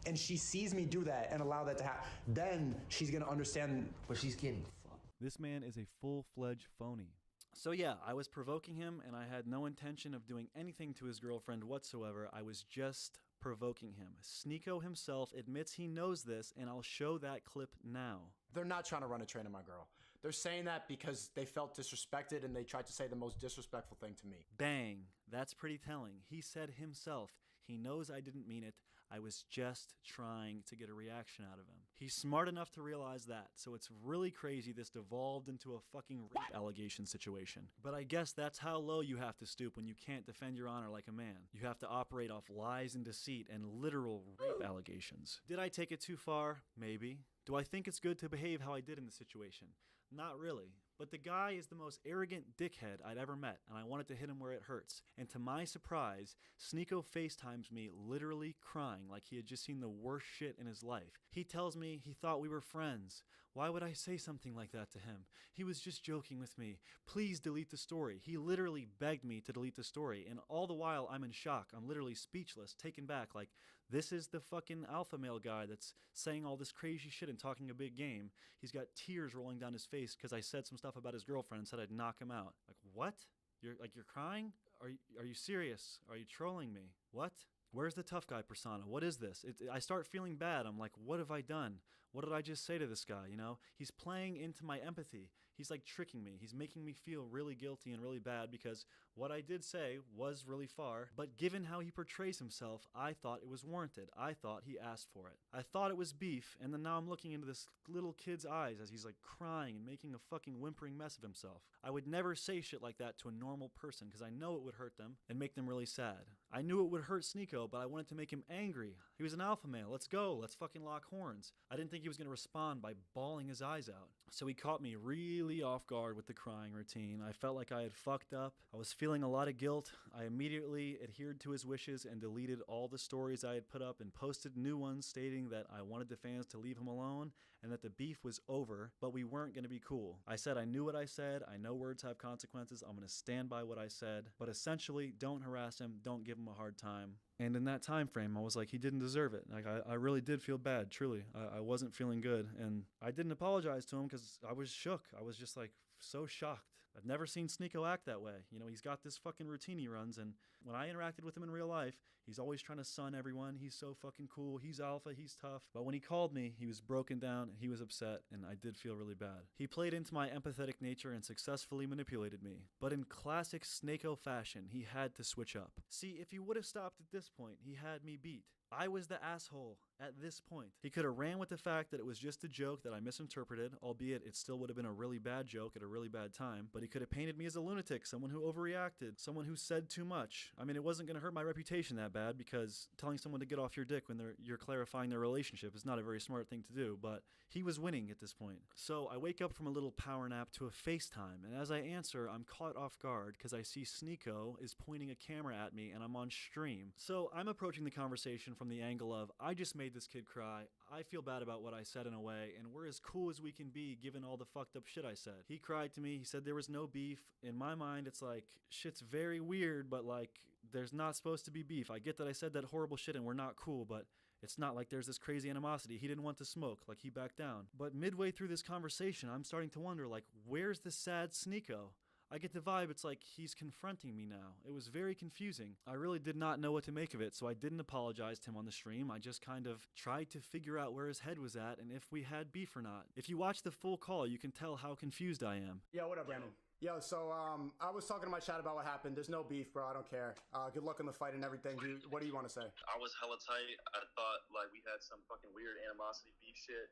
and she sees me do that and allow that to happen, then she's gonna understand. But she's getting fucked. This man is a full-fledged phony. So yeah, I was provoking him, and I had no intention of doing anything to his girlfriend whatsoever. I was just provoking him. Sneeko himself admits he knows this, and I'll show that clip now. They're not trying to run a train on my girl. They're saying that because they felt disrespected and they tried to say the most disrespectful thing to me. Bang. That's pretty telling. He said himself, he knows I didn't mean it. I was just trying to get a reaction out of him. He's smart enough to realize that, so it's really crazy this devolved into a fucking rape allegation situation. But I guess that's how low you have to stoop when you can't defend your honor like a man. You have to operate off lies and deceit and literal rape allegations. Did I take it too far? Maybe. Do I think it's good to behave how I did in the situation? Not really. But the guy is the most arrogant dickhead I'd ever met, and I wanted to hit him where it hurts. And to my surprise, Sneeko FaceTimes me literally crying like he had just seen the worst shit in his life. He tells me he thought we were friends. Why would I say something like that to him? He was just joking with me. Please delete the story. He literally begged me to delete the story, and all the while I'm in shock. I'm literally speechless, taken back, like, this is the fucking alpha male guy that's saying all this crazy shit and talking a big game. He's got tears rolling down his face because I said some stuff about his girlfriend and said I'd knock him out. Like, what? You're crying? Are you serious? Are you trolling me? What? Where's the tough guy persona? What is this? I start feeling bad. I'm like, what have I done? What did I just say to this guy, you know? He's playing into my empathy. He's like tricking me. He's making me feel really guilty and really bad because what I did say was really far, but given how he portrays himself, I thought it was warranted. I thought he asked for it. I thought it was beef, and then now I'm looking into this little kid's eyes as he's like crying and making a fucking whimpering mess of himself. I would never say shit like that to a normal person because I know it would hurt them and make them really sad. I knew it would hurt Sneeko, but I wanted to make him angry. He was an alpha male. Let's go. Let's fucking lock horns. I didn't think he was going to respond by bawling his eyes out. So he caught me really off guard with the crying routine. I felt like I had fucked up. I was feeling a lot of guilt. I immediately adhered to his wishes and deleted all the stories I had put up and posted new ones stating that I wanted the fans to leave him alone and that the beef was over, but we weren't going to be cool. I said I knew what I said. I know words have consequences. I'm going to stand by what I said. But essentially, don't harass him. Don't give him a hard time. And in that time frame, I was like, he didn't deserve it. Like, I really did feel bad, truly. I wasn't feeling good. And I didn't apologize to him because I was shook. I was just like so shocked. I've never seen Sneeko act that way. You know, he's got this fucking routine he runs, and when I interacted with him in real life, he's always trying to sun everyone. He's so fucking cool. He's alpha. He's tough. But when he called me, he was broken down, he was upset, and I did feel really bad. He played into my empathetic nature and successfully manipulated me. But in classic Sneeko fashion, he had to switch up. See, if he would have stopped at this point, he had me beat. I was the asshole at this point. He could have ran with the fact that it was just a joke that I misinterpreted, albeit it still would have been a really bad joke at a really bad time, but he could have painted me as a lunatic, someone who overreacted, someone who said too much. I mean, it wasn't going to hurt my reputation that bad because telling someone to get off your dick when you're clarifying their relationship is not a very smart thing to do, but he was winning at this point. So I wake up from a little power nap to a FaceTime, and as I answer, I'm caught off guard because I see Sneeko is pointing a camera at me and I'm on stream. So I'm approaching the conversation from the angle of, I just made this kid cry, I feel bad about what I said in a way, and we're as cool as we can be given all the fucked up shit I said. He cried to me, he said there was no beef. In my mind, it's like, shit's very weird, but like, there's not supposed to be beef. I get that I said that horrible shit and we're not cool, but it's not like there's this crazy animosity. He didn't want to smoke, like he backed down. But midway through this conversation, I'm starting to wonder, like, where's the sad Sneeko? I get the vibe it's like he's confronting me now. It was very confusing. I really did not know what to make of it, so I didn't apologize to him on the stream. I just kind of tried to figure out where his head was at and if we had beef or not. If you watch the full call, you can tell how confused I am. Yo, what up, Brandon? Yo, so I was talking to my chat about what happened. There's no beef, bro. I don't care. Good luck in the fight and everything. What do you want to say? I was hella tight. I thought like we had some fucking weird animosity beef shit.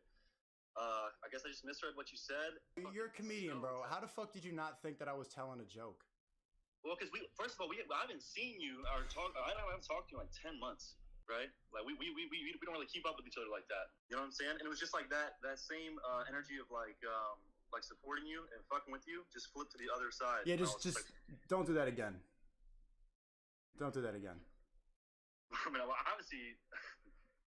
I guess I just misread what you said. You're a comedian, bro. How the fuck did you not think that I was telling a joke? Well, because first of all, I haven't seen you or talk. I haven't talked to you in like 10 months, right? Like we don't really keep up with each other like that. You know what I'm saying? And it was just like that same energy of like supporting you and fucking with you just flipped to the other side. Yeah, just like, don't do that again. Don't do that again. I mean,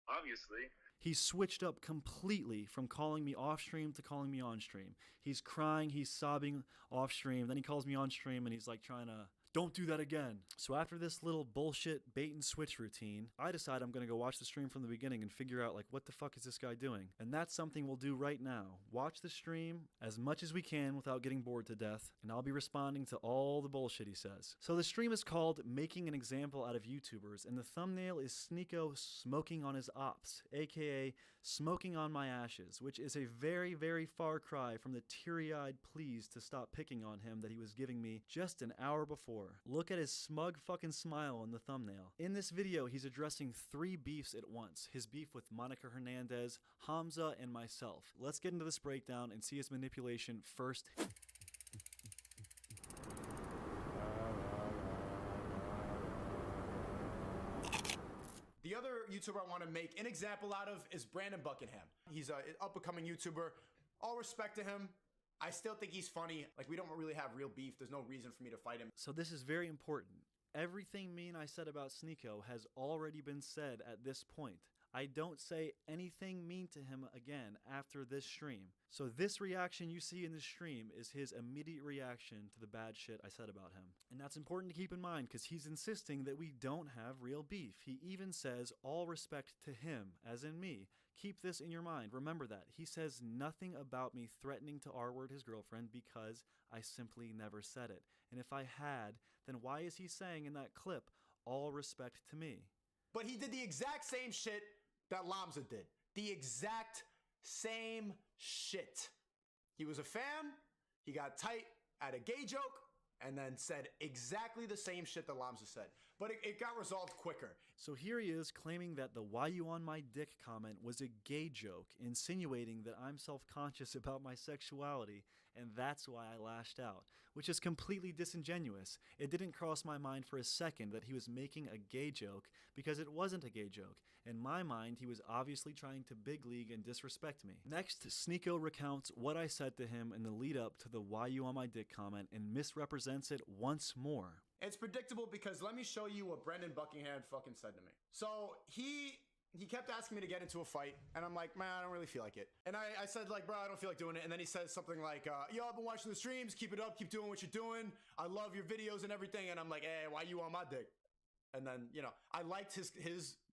obviously. He switched up completely from calling me off stream to calling me on stream. He's crying, he's sobbing off stream, then he calls me on stream and he's like trying to, don't do that again. So after this little bullshit bait and switch routine, I decide I'm gonna go watch the stream from the beginning and figure out like what the fuck is this guy doing? And that's something we'll do right now. Watch the stream as much as we can without getting bored to death, and I'll be responding to all the bullshit he says. So the stream is called Making an Example Out of YouTubers, and the thumbnail is Sneeko smoking on his ops, aka smoking on my ashes, which is a very, very far cry from the teary-eyed pleas to stop picking on him that he was giving me just an hour before. Look at his smug fucking smile in the thumbnail. In this video, he's addressing 3 beefs at once. His beef with Monica Hernandez, Hamza, and myself. Let's get into this breakdown and see his manipulation first. The other YouTuber I want to make an example out of is Brandon Buckingham. He's an up-and-coming YouTuber. All respect to him. I still think he's funny. Like, we don't really have real beef. There's no reason for me to fight him. So this is very important. Everything mean I said about Sneeko has already been said at this point. I don't say anything mean to him again after this stream. So this reaction you see in this stream is his immediate reaction to the bad shit I said about him. And that's important to keep in mind because he's insisting that we don't have real beef. He even says all respect to him, as in me. Keep this in your mind. Remember that. He says nothing about me threatening to R-word his girlfriend because I simply never said it. And if I had, then why is he saying in that clip, all respect to me? But he did the exact same shit that Lamza did. The exact same shit. He was a fan, he got tight at a gay joke, and then said exactly the same shit that Lamza said. But it got resolved quicker. So here he is claiming that the "why you on my dick" comment was a gay joke, insinuating that I'm self-conscious about my sexuality, and that's why I lashed out, which is completely disingenuous. It didn't cross my mind for a second that he was making a gay joke, because it wasn't a gay joke. In my mind, he was obviously trying to big league and disrespect me. Next, Sneeko recounts what I said to him in the lead up to the "why you on my dick" comment and misrepresents it once more. It's predictable because let me show you what Brendan Buckingham fucking said to me. So he kept asking me to get into a fight, and I'm like, man, I don't really feel like it. And I said, like, bro, I don't feel like doing it. And then he says something like, yo, I've been watching the streams, keep it up, keep doing what you're doing. I love your videos and everything. And I'm like, hey, why you on my dick? And then, you know, I liked his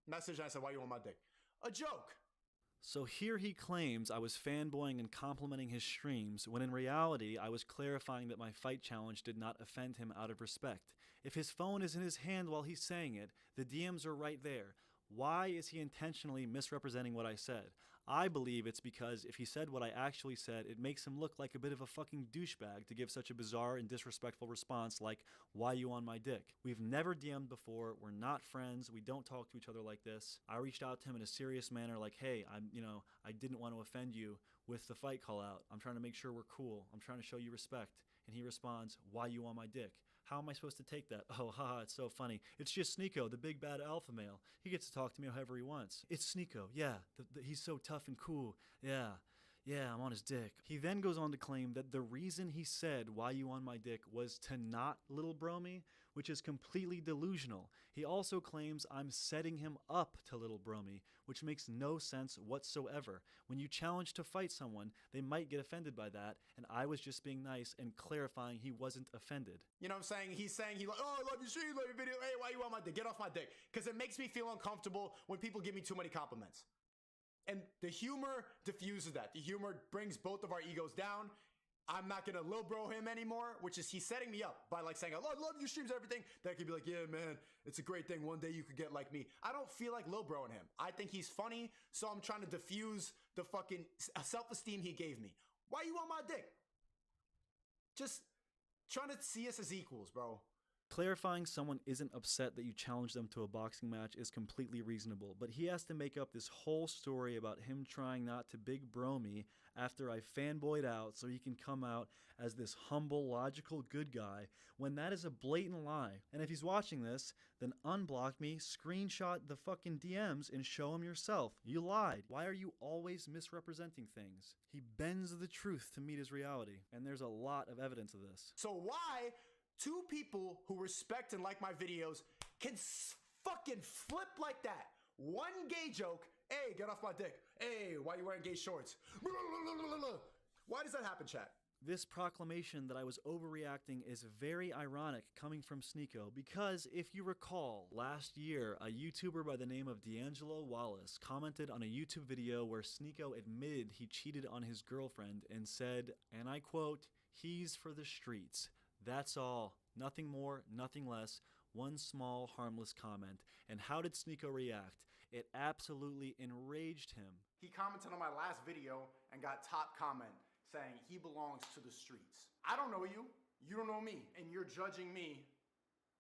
message, and I said, why you on my dick? A joke. So here he claims I was fanboying and complimenting his streams, when in reality I was clarifying that my fight challenge did not offend him out of respect. If his phone is in his hand while he's saying it, the DMs are right there. Why is he intentionally misrepresenting what I said? I believe it's because if he said what I actually said, it makes him look like a bit of a fucking douchebag to give such a bizarre and disrespectful response like, why you on my dick? We've never DM'd before, we're not friends, we don't talk to each other like this. I reached out to him in a serious manner like, hey, I didn't want to offend you with the fight call out. I'm trying to make sure we're cool. I'm trying to show you respect. And he responds, why you on my dick? How am I supposed to take that? Oh, haha, it's so funny. It's just Sneeko, the big bad alpha male. He gets to talk to me however he wants. It's Sneeko, yeah, he's so tough and cool. Yeah, I'm on his dick. He then goes on to claim that the reason he said, why you on my dick, was to not little bro me, which is completely delusional. He also claims I'm setting him up to little bro me, which makes no sense whatsoever. When you challenge to fight someone, they might get offended by that, and I was just being nice and clarifying he wasn't offended. You know what I'm saying? He's saying, oh, I love your stream, love your video. Hey, why you on my dick? Get off my dick. Because it makes me feel uncomfortable when people give me too many compliments. And the humor diffuses that. The humor brings both of our egos down. I'm not gonna lil bro him anymore, which is he's setting me up by like saying, I love your streams and everything. That could be like, yeah, man, it's a great thing. One day you could get like me. I don't feel like lil broing him. I think he's funny, so I'm trying to diffuse the fucking self-esteem he gave me. Why you on my dick? Just trying to see us as equals, bro. Clarifying someone isn't upset that you challenge them to a boxing match is completely reasonable, but he has to make up this whole story about him trying not to big bro me after I fanboyed out so he can come out as this humble, logical good guy, when that is a blatant lie. And if he's watching this, then unblock me, screenshot the fucking DMs, and show him yourself. You lied. Why are you always misrepresenting things? He bends the truth to meet his reality, and there's a lot of evidence of this. So why two people who respect and like my videos can fucking flip like that? One gay joke, hey, get off my dick. Hey, why you wearing gay shorts? Why does that happen, chat? This proclamation that I was overreacting is very ironic coming from Sneeko because, if you recall, last year a YouTuber by the name of D'Angelo Wallace commented on a YouTube video where Sneeko admitted he cheated on his girlfriend and said, and I quote, "He's for the streets. That's all. Nothing more, nothing less. One small, harmless comment." And how did Sneeko react? It absolutely enraged him. He commented on my last video and got top comment saying he belongs to the streets. I don't know you. You don't know me. And you're judging me,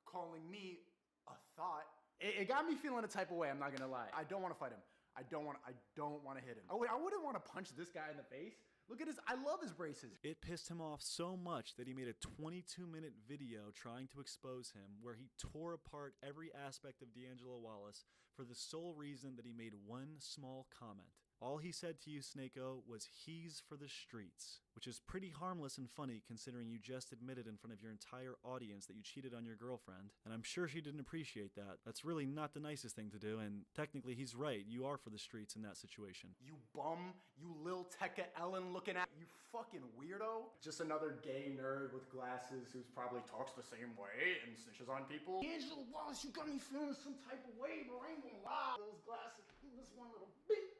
calling me a thought. It got me feeling a type of way, I'm not gonna lie. I don't want to fight him. I don't want to hit him. I wouldn't want to punch this guy in the face, Look at his, I love his braces. It pissed him off so much that he made a 22-minute video trying to expose him where he tore apart every aspect of D'Angelo Wallace for the sole reason that he made one small comment. All he said to you, Snako, was he's for the streets, which is pretty harmless and funny considering you just admitted in front of your entire audience that you cheated on your girlfriend, and I'm sure she didn't appreciate that. That's really not the nicest thing to do, and technically he's right. You are for the streets in that situation. You bum, you Lil Tekka Ellen looking at, you fucking weirdo. Just another gay nerd with glasses who probably talks the same way and snitches on people. D'Angelo Wallace, you got me feeling some type of way, bro. I ain't gonna lie. Those glasses, this one little beat.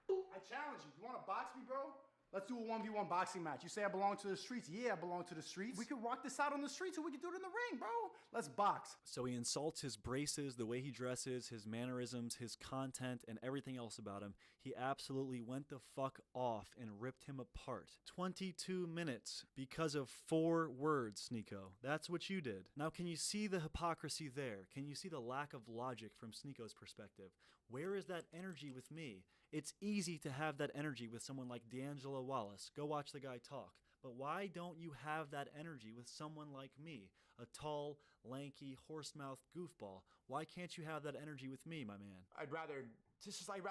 I challenge you. You want to box me, bro? Let's do a 1v1 boxing match. You say I belong to the streets. Yeah, I belong to the streets. We could rock this out on the streets or we could do it in the ring, bro. Let's box. So he insults his braces, the way he dresses, his mannerisms, his content, and everything else about him. He absolutely went the fuck off and ripped him apart. 22 minutes because of 4 words, Sneako. That's what you did. Now, can you see the hypocrisy there? Can you see the lack of logic from Sneako's perspective? Where is that energy with me? It's easy to have that energy with someone like D'Angelo Wallace. Go watch the guy talk. But why don't you have that energy with someone like me? A tall, lanky, horse-mouthed goofball. Why can't you have that energy with me, my man? I'd rather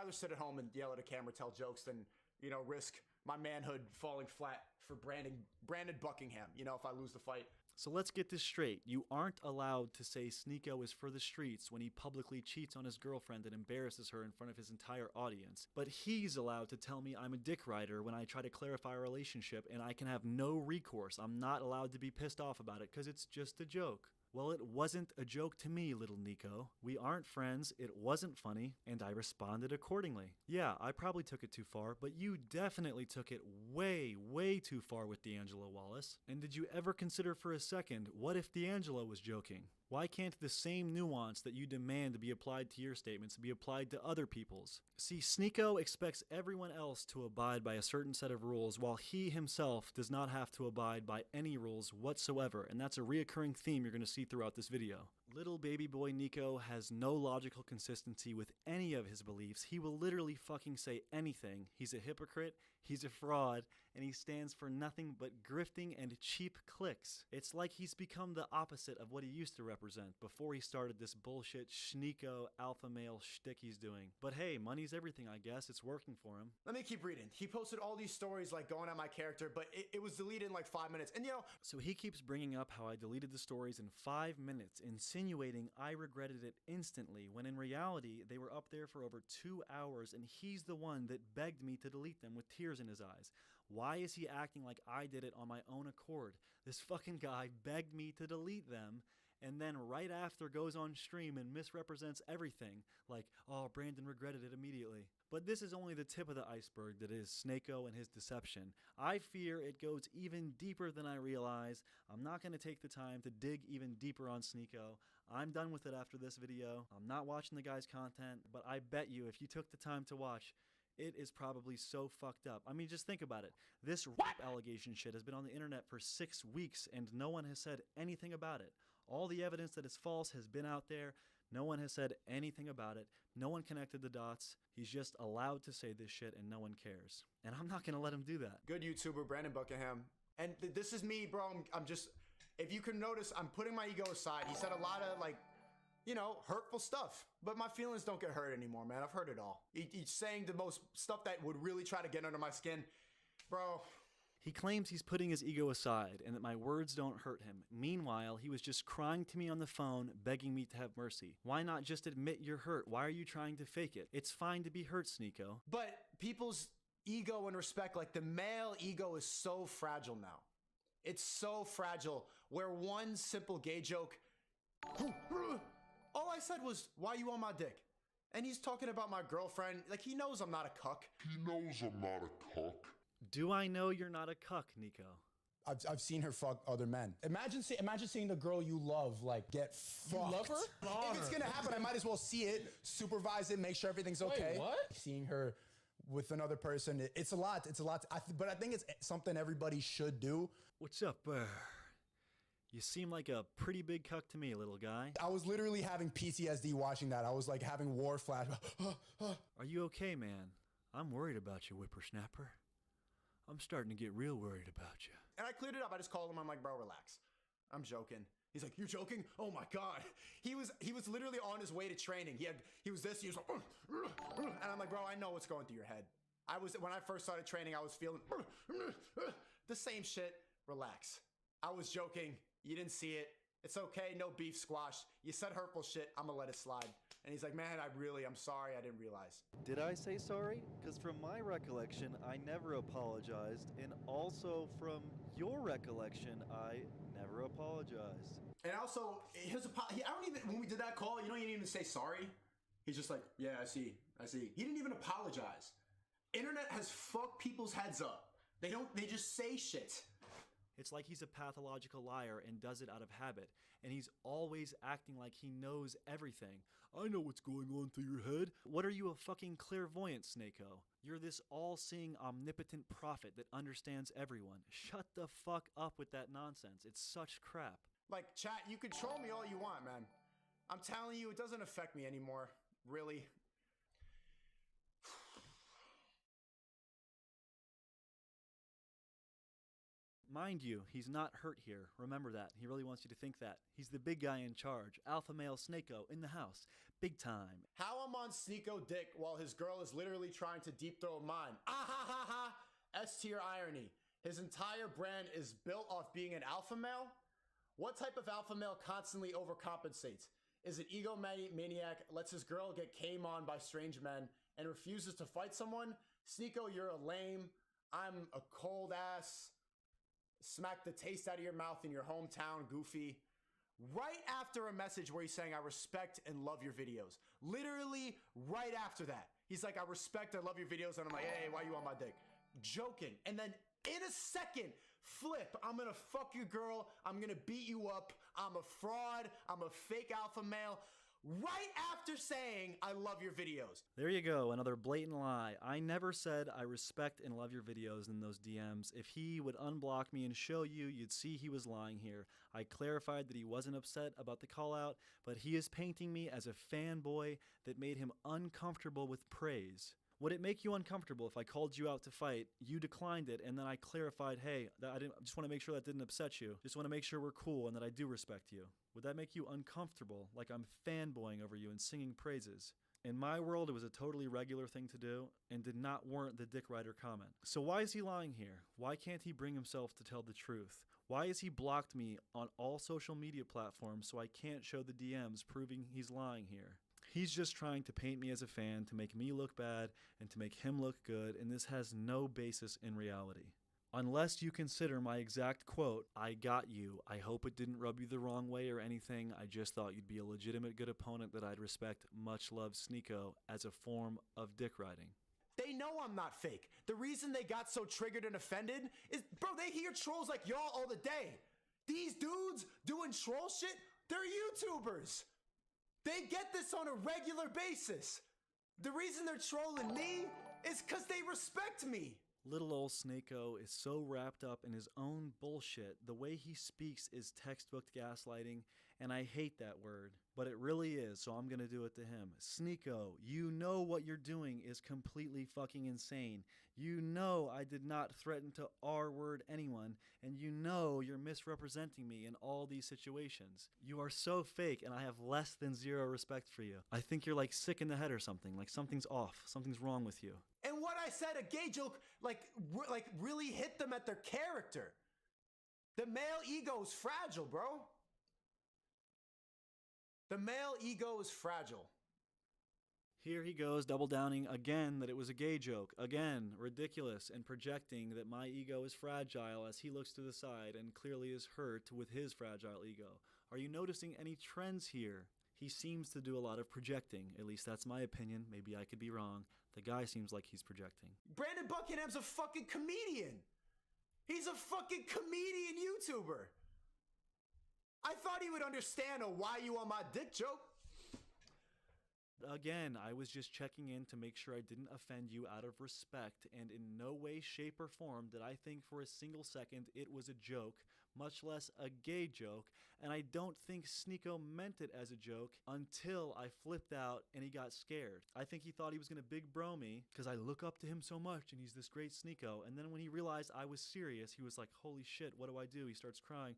sit at home and yell at a camera, tell jokes than, you know, risk my manhood falling flat for Brandon Buckingham, you know, if I lose the fight. So let's get this straight. You aren't allowed to say Sneako is for the streets when he publicly cheats on his girlfriend and embarrasses her in front of his entire audience. But he's allowed to tell me I'm a dick rider when I try to clarify our relationship and I can have no recourse. I'm not allowed to be pissed off about it because it's just a joke. Well, it wasn't a joke to me, little Nico. We aren't friends, it wasn't funny, and I responded accordingly. Yeah, I probably took it too far, but you definitely took it way, way too far with D'Angelo Wallace. And did you ever consider for a second, what if D'Angelo was joking? Why can't the same nuance that you demand to be applied to your statements be applied to other people's? See, Sneako expects everyone else to abide by a certain set of rules while he himself does not have to abide by any rules whatsoever, and that's a reoccurring theme you're going to see throughout this video. Little baby boy Nico has no logical consistency with any of his beliefs. He will literally fucking say anything. He's a hypocrite, he's a fraud, and he stands for nothing but grifting and cheap clicks. It's like he's become the opposite of what he used to represent before he started this bullshit Sneako alpha male shtick he's doing. But hey, money's everything, I guess. It's working for him. Let me keep reading. He posted all these stories like going at my character, but it was deleted in like 5 minutes. And you know, so he keeps bringing up how I deleted the stories in 5 minutes, insinuating I regretted it instantly, when in reality, they were up there for over 2 hours, and he's the one that begged me to delete them with tears in his eyes. Why is he acting like I did it on my own accord? This fucking guy begged me to delete them, and then right after goes on stream and misrepresents everything, like, oh, Brandon regretted it immediately. But this is only the tip of the iceberg that is Sneako and his deception. I fear it goes even deeper than I realize. I'm not going to take the time to dig even deeper on Sneako. I'm done with it after this video. I'm not watching the guy's content, but I bet you if you took the time to watch, it is probably so fucked up. I mean, just think about it. This rape allegation shit has been on the internet for 6 weeks and no one has said anything about it. All the evidence that is false has been out there. No one has said anything about it. No one connected the dots. He's just allowed to say this shit and no one cares. And I'm not gonna let him do that. Good YouTuber, Brandon Buckingham. And this is me, bro. I'm just, if you can notice, I'm putting my ego aside. He said a lot of like, you know, hurtful stuff. But my feelings don't get hurt anymore, man. I've heard it all. He's saying the most stuff that would really try to get under my skin. Bro. He claims he's putting his ego aside and that my words don't hurt him. Meanwhile, he was just crying to me on the phone, begging me to have mercy. Why not just admit you're hurt? Why are you trying to fake it? It's fine to be hurt, Sneako. But people's ego and respect, like the male ego is so fragile now. It's so fragile where one simple gay joke, all I said was, why you on my dick? And he's talking about my girlfriend. Like, he knows I'm not a cuck. He knows I'm not a cuck. Do I know you're not a cuck, Nico? I've seen her fuck other men. Imagine seeing the girl you love, like, get fucked. You love her? If it's gonna happen, I might as well see it, supervise it, make sure everything's okay. Wait, what? Seeing her with another person, it's a lot. It's a lot. But I think it's something everybody should do. What's up, You seem like a pretty big cuck to me, little guy. I was literally having PTSD watching that. I was like having war flash. Are you okay, man? I'm worried about you, whippersnapper. I'm starting to get real worried about you. And I cleared it up. I just called him. I'm like, bro, relax. I'm joking. He's like, you're joking? Oh my God. He was literally on his way to training. He was this, he was like, and I'm like, bro, I know what's going through your head. When I first started training, I was feeling the same shit. Relax. I was joking. You didn't see it. It's okay. No beef, squash. You said hurtful shit. I'm gonna let it slide. And he's like, man, I'm sorry. I didn't realize. Did I say sorry? Because from my recollection, I never apologized. And also from your recollection, I never apologized. And also, when we did that call, you know, he didn't even say sorry. He's just like, yeah, I see. He didn't even apologize. Internet has fucked people's heads up. They just say shit. It's like he's a pathological liar and does it out of habit. And he's always acting like he knows everything. I know what's going on through your head. What are you, a fucking clairvoyant, Snako? You're this all-seeing, omnipotent prophet that understands everyone. Shut the fuck up with that nonsense. It's such crap. Like, chat, you can troll me all you want, man. I'm telling you, it doesn't affect me anymore. Really. Mind you, he's not hurt here. Remember that. He really wants you to think that. He's the big guy in charge. Alpha male Snako in the house. Big time. How I'm on Sneko dick while his girl is literally trying to deep throat mine. Ah ha ha ha! S-tier irony. His entire brand is built off being an alpha male? What type of alpha male constantly overcompensates? Is an egomaniac, lets his girl get came on by strange men, and refuses to fight someone? Sneko, you're a lame. I'm a cold ass. Smack the taste out of your mouth in your hometown, goofy. Right after a message where he's saying, I respect and love your videos. Literally right after that. He's like, I respect, I love your videos. And I'm like, hey, why you on my dick? Joking. And then in a second, flip. I'm gonna fuck your girl. I'm gonna beat you up. I'm a fraud. I'm a fake alpha male. Right after saying, I love your videos. There you go, another blatant lie. I never said I respect and love your videos in those DMs. If he would unblock me and show you, you'd see he was lying here. I clarified that he wasn't upset about the call out, but he is painting me as a fanboy that made him uncomfortable with praise. Would it make you uncomfortable if I called you out to fight, you declined it, and then I clarified, hey, I just want to make sure that didn't upset you. Just want to make sure we're cool and that I do respect you. Would that make you uncomfortable, like I'm fanboying over you and singing praises? In my world, it was a totally regular thing to do and did not warrant the Dick Rider comment. So why is he lying here? Why can't he bring himself to tell the truth? Why has he blocked me on all social media platforms so I can't show the DMs proving he's lying here? He's just trying to paint me as a fan to make me look bad and to make him look good, and this has no basis in reality. Unless you consider my exact quote, I got you. I hope it didn't rub you the wrong way or anything. I just thought you'd be a legitimate good opponent that I'd respect. Much love, Sneko, as a form of dick riding. They know I'm not fake. The reason they got so triggered and offended is, bro, they hear trolls like y'all all the day. These dudes doing troll shit, they're YouTubers. They get this on a regular basis. The reason they're trolling me is because they respect me. Little old Snako is so wrapped up in his own bullshit. The way he speaks is textbook gaslighting, and I hate that word. But it really is, so I'm gonna do it to him. Sneko, you know what you're doing is completely fucking insane. You know I did not threaten to R-word anyone, and you know you're misrepresenting me in all these situations. You are so fake, and I have less than zero respect for you. I think you're like sick in the head or something, like something's off, something's wrong with you. And what I said, a gay joke, like really hit them at their character. The male ego is fragile, bro. The male ego is fragile. Here he goes, double downing again that it was a gay joke. Again, ridiculous, and projecting that my ego is fragile as he looks to the side and clearly is hurt with his fragile ego. Are you noticing any trends here? He seems to do a lot of projecting. At least that's my opinion. Maybe I could be wrong. The guy seems like he's projecting. Brandon Buckingham's a fucking comedian. He's a fucking comedian YouTuber. I thought he would understand a why you on my dick joke. Again, I was just checking in to make sure I didn't offend you out of respect, and in no way, shape, or form did I think for a single second it was a joke. much less a gay joke, and I don't think Sneeko meant it as a joke until I flipped out and he got scared. I think he thought he was gonna big bro me because I look up to him so much and he's this great Sneeko, and then when he realized I was serious, he was like, holy shit, what do I do? He starts crying,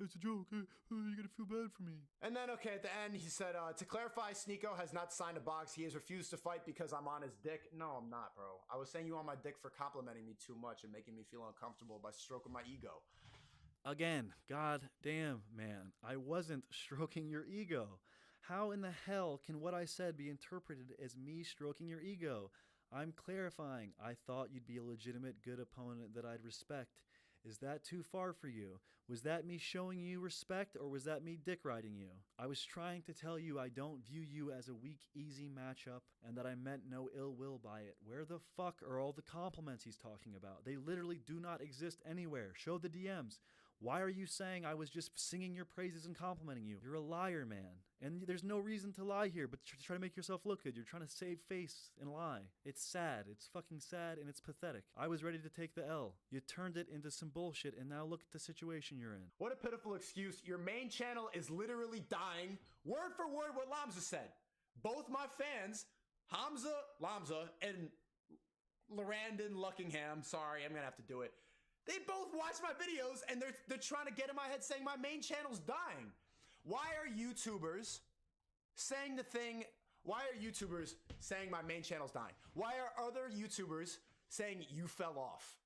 it's a joke, you're gonna feel bad for me. And then, okay, at the end, he said, to clarify, Sneeko has not signed a box. He has refused to fight because I'm on his dick. No, I'm not, bro. I was saying you on my dick for complimenting me too much and making me feel uncomfortable by stroking my ego. Again, god damn, man, I wasn't stroking your ego. How in the hell can what I said be interpreted as me stroking your ego? I'm clarifying. I thought you'd be a legitimate good opponent that I'd respect. Is that too far for you? Was that me showing you respect, or was that me dick riding you? I was trying to tell you I don't view you as a weak, easy matchup, and that I meant no ill will by it. Where the fuck are all the compliments he's talking about? They literally do not exist anywhere. Show the DMs. Why are you saying I was just singing your praises and complimenting you? You're a liar, man. And there's no reason to lie here, but try to make yourself look good. You're trying to save face and lie. It's sad. It's fucking sad, and it's pathetic. I was ready to take the L. You turned it into some bullshit, and now look at the situation you're in. What a pitiful excuse. Your main channel is literally dying. Word for word what Lamza said. Both my fans, Lamza, and Larandon Luckingham, sorry, I'm gonna have to do it. They both watch my videos and they're trying to get in my head saying my main channel's dying. Why are YouTubers saying my main channel's dying? Why are other YouTubers saying you fell off?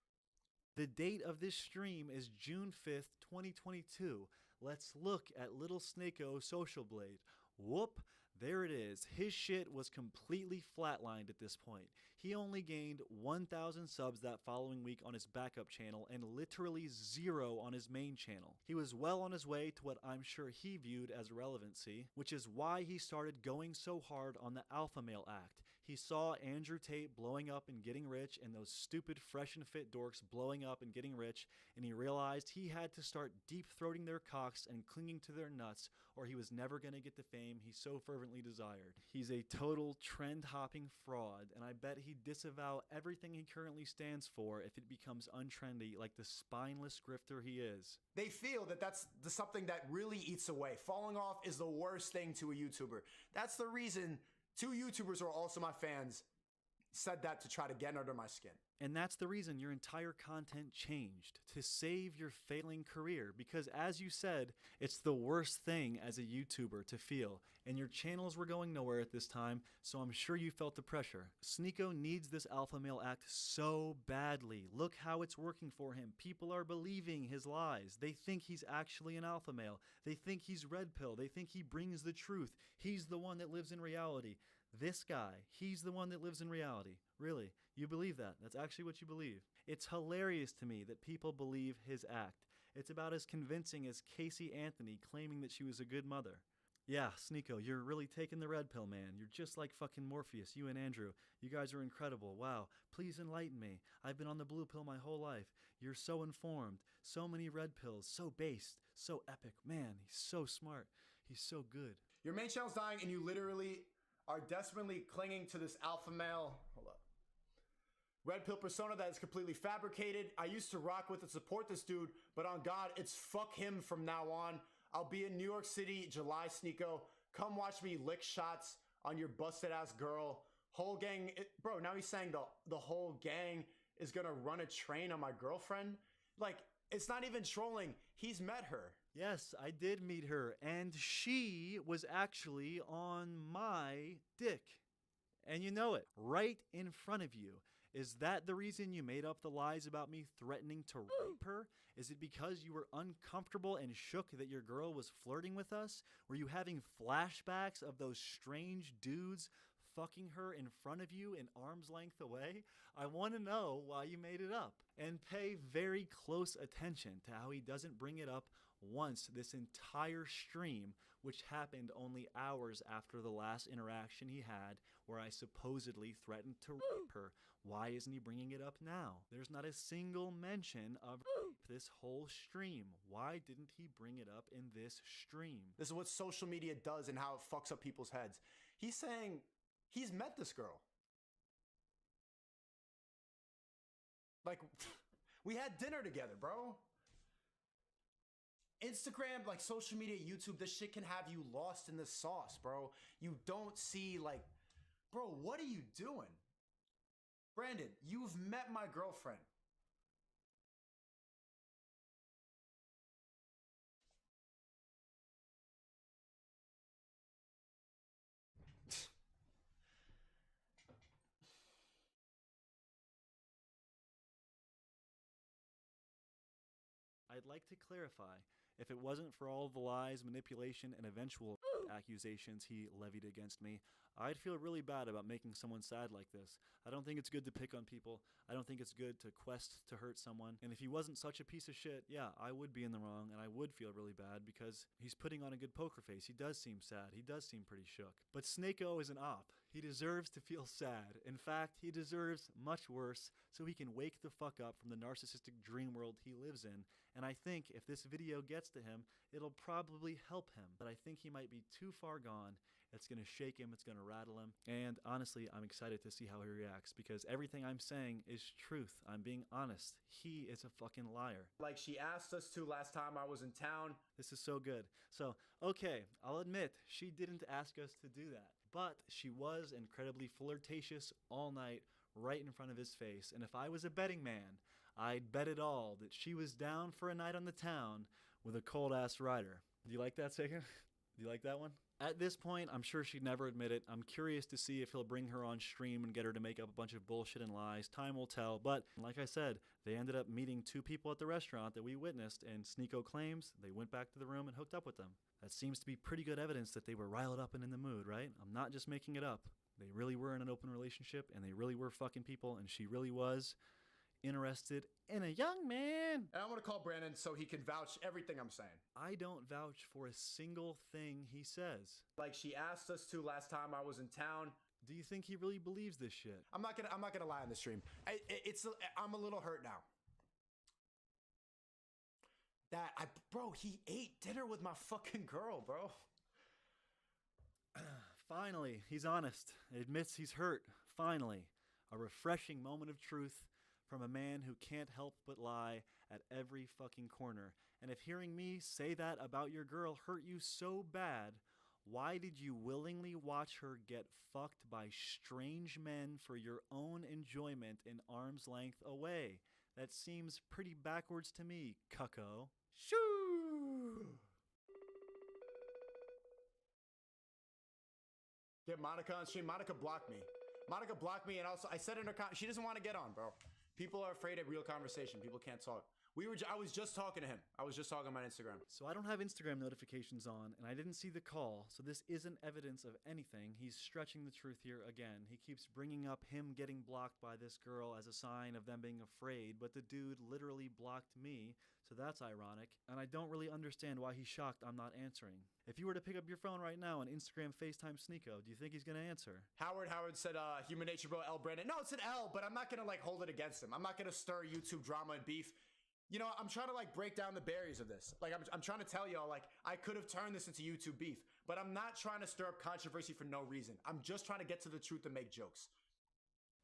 The date of this stream is June 5th, 2022. Let's look at Little Sneeko Social Blade. Whoop, there it is. His shit was completely flatlined at this point. He only gained 1,000 subs that following week on his backup channel and literally 0 on his main channel. He was well on his way to what I'm sure he viewed as relevancy, which is why he started going so hard on the alpha male act. He saw Andrew Tate blowing up and getting rich and those stupid fresh and fit dorks blowing up and getting rich, and he realized he had to start deep-throating their cocks and clinging to their nuts, or he was never going to get the fame he so fervently desired. He's a total trend-hopping fraud, and I bet he'd disavow everything he currently stands for if it becomes untrendy like the spineless grifter he is. They feel that that's something that really eats away. Falling off is the worst thing to a YouTuber. That's the reason 2 YouTubers who are also my fans said that to try to get under my skin. And that's the reason your entire content changed, to save your failing career, because as you said, it's the worst thing as a YouTuber to feel, and your channels were going nowhere at this time, so I'm sure you felt the pressure. Sneeko needs this alpha male act so badly. Look how it's working for him. People are believing his lies. They think he's actually an alpha male. They think he's red pill. They think he brings the truth. He's the one that lives in reality. This guy, he's the one that lives in reality. Really, you believe that? That's actually what you believe. It's hilarious to me that people believe his act. It's about as convincing as Casey Anthony claiming that she was a good mother. Yeah, Sneeko, you're really taking the red pill, man. You're just like fucking Morpheus, you and Andrew. You guys are incredible. Wow. Please enlighten me. I've been on the blue pill my whole life. You're so informed. So many red pills. So based. So epic. Man, he's so smart. He's so good. Your main channel's dying and you literally are desperately clinging to this alpha male, red pill persona that is completely fabricated. I used to rock with and support this dude, but on God, it's fuck him from now on. I'll be in New York City, July, Sneeko. Come watch me lick shots on your busted ass girl. Whole gang, bro, now he's saying the whole gang is gonna run a train on my girlfriend? Like, it's not even trolling. He's met her. Yes, I did meet her, and she was actually on my dick. And you know it, right in front of you. Is that the reason you made up the lies about me threatening to rape her? Is it because you were uncomfortable and shook that your girl was flirting with us? Were you having flashbacks of those strange dudes fucking her in front of you an arm's length away? I want to know why you made it up. And pay very close attention to how he doesn't bring it up once this entire stream, which happened only hours after the last interaction he had where I supposedly threatened to rape her. Why isn't he bringing it up now? There's not a single mention of rape this whole stream. Why didn't he bring it up in this stream? This is what social media does and how it fucks up people's heads. He's saying he's met this girl. Like, we had dinner together, bro. Instagram, like social media, YouTube, this shit can have you lost in the sauce, bro. You don't see, like, bro, what are you doing? Brandon, you've met my girlfriend. I'd like to clarify, if it wasn't for all the lies, manipulation, and eventual accusations he levied against me, I'd feel really bad about making someone sad like this. I don't think it's good to pick on people. I don't think it's good to quest to hurt someone. And if he wasn't such a piece of shit, yeah, I would be in the wrong and I would feel really bad because he's putting on a good poker face. He does seem sad. He does seem pretty shook. But Snake-O is an op. He deserves to feel sad. In fact, he deserves much worse so he can wake the fuck up from the narcissistic dream world he lives in. And I think if this video gets to him, it'll probably help him. But I think he might be too far gone. It's going to shake him. It's going to rattle him. And honestly, I'm excited to see how he reacts because everything I'm saying is truth. I'm being honest. He is a fucking liar. Like she asked us to last time I was in town. This is so good. So, okay, I'll admit she didn't ask us to do that. But she was incredibly flirtatious all night right in front of his face. And if I was a betting man, I'd bet it all that she was down for a night on the town with a cold-ass rider. Do you like that, Sega? Do you like that one? At this point, I'm sure she'd never admit it. I'm curious to see if he'll bring her on stream and get her to make up a bunch of bullshit and lies. Time will tell. But like I said, they ended up meeting two people at the restaurant that we witnessed, and Snake-O claims they went back to the room and hooked up with them. That seems to be pretty good evidence that they were riled up and in the mood, right? I'm not just making it up. They really were in an open relationship, and they really were fucking people, and she really was interested in a young man. And I'm gonna call Brandon so he can vouch everything I'm saying. I don't vouch for a single thing he says. Like she asked us to last time I was in town. Do you think he really believes this shit? I'm not gonna lie on the stream. I'm a little hurt now. Bro, he ate dinner with my fucking girl, bro. Finally, he's honest. Admits he's hurt. Finally, a refreshing moment of truth from a man who can't help but lie at every fucking corner. And if hearing me say that about your girl hurt you so bad, why did you willingly watch her get fucked by strange men for your own enjoyment in arm's length away? That seems pretty backwards to me, cucko. Shoo! Get Monica on stream. Monica blocked me. Monica blocked me, and also I said in her she doesn't want to get on, bro. People are afraid of real conversation. People can't talk. I was just talking to him. I was just talking on my Instagram. So I don't have Instagram notifications on, and I didn't see the call, so this isn't evidence of anything. He's stretching the truth here again. He keeps bringing up him getting blocked by this girl as a sign of them being afraid, but the dude literally blocked me, so that's ironic, and I don't really understand why he's shocked I'm not answering. If you were to pick up your phone right now and Instagram FaceTime Snake-O, do you think he's gonna answer? Howard said, human nature, bro, L Brandon. No, it's an L, but I'm not gonna, like, hold it against him. I'm not gonna stir YouTube drama and beef. You know, I'm trying to, like, break down the barriers of this. Like, I'm trying to tell y'all, like, I could have turned this into YouTube beef, but I'm not trying to stir up controversy for no reason. I'm just trying to get to the truth and make jokes.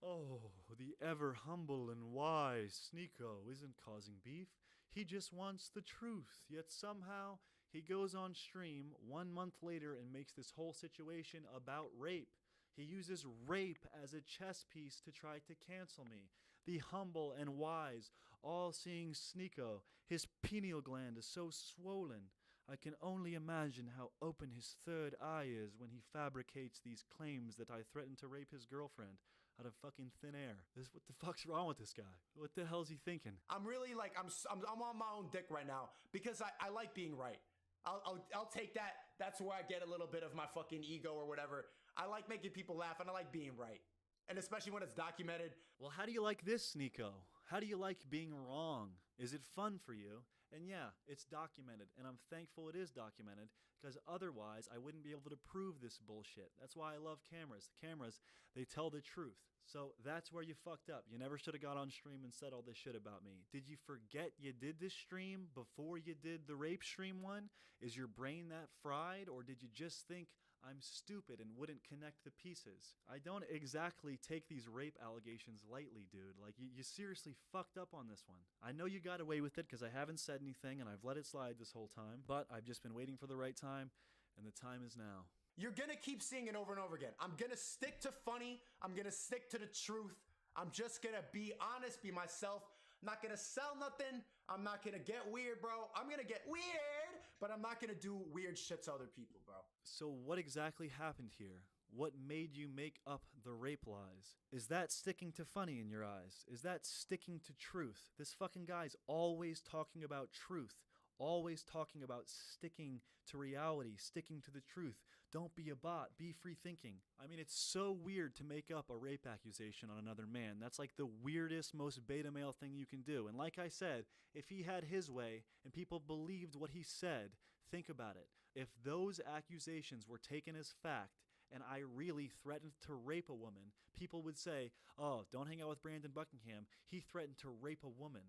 Oh, the ever humble and wise Snake-O isn't causing beef. He just wants the truth, yet somehow he goes on stream 1 month later and makes this whole situation about rape. He uses rape as a chess piece to try to cancel me. The humble and wise, all-seeing Snake-O, his pineal gland is so swollen. I can only imagine how open his third eye is when he fabricates these claims that I threatened to rape his girlfriend out of fucking thin air. What the fuck's wrong with this guy? What the hell's he thinking? I'm really like, I'm on my own dick right now because I like being right. I'll take that. That's where I get a little bit of my fucking ego or whatever. I like making people laugh and I like being right. And especially when it's documented. Well, how do you like this, Snake-O? How do you like being wrong? Is it fun for you? And yeah, it's documented, and I'm thankful it is documented, because otherwise I wouldn't be able to prove this bullshit. That's why I love cameras. Cameras, they tell the truth. So that's where you fucked up. You never should have got on stream and said all this shit about me. Did you forget you did this stream before you did the rape stream one? Is your brain that fried, or did you just think I'm stupid and wouldn't connect the pieces. I don't exactly take these rape allegations lightly, dude. Like, you seriously fucked up on this one. I know you got away with it because I haven't said anything and I've let it slide this whole time, but I've just been waiting for the right time, and the time is now. You're gonna keep seeing it over and over again. I'm gonna stick to funny. I'm gonna stick to the truth. I'm just gonna be honest, be myself. I'm not gonna sell nothing. I'm not gonna get weird, bro. I'm gonna get weird, but I'm not gonna do weird shit to other people, bro. So what exactly happened here? What made you make up the rape lies? Is that sticking to funny in your eyes? Is that sticking to truth? This fucking guy's always talking about truth. Always talking about sticking to reality, sticking to the truth. Don't be a bot, be free thinking. I mean, it's so weird to make up a rape accusation on another man. That's like the weirdest, most beta male thing you can do. And like I said, if he had his way and people believed what he said, think about it. If those accusations were taken as fact, and I really threatened to rape a woman, people would say, oh, don't hang out with Brandon Buckingham. He threatened to rape a woman.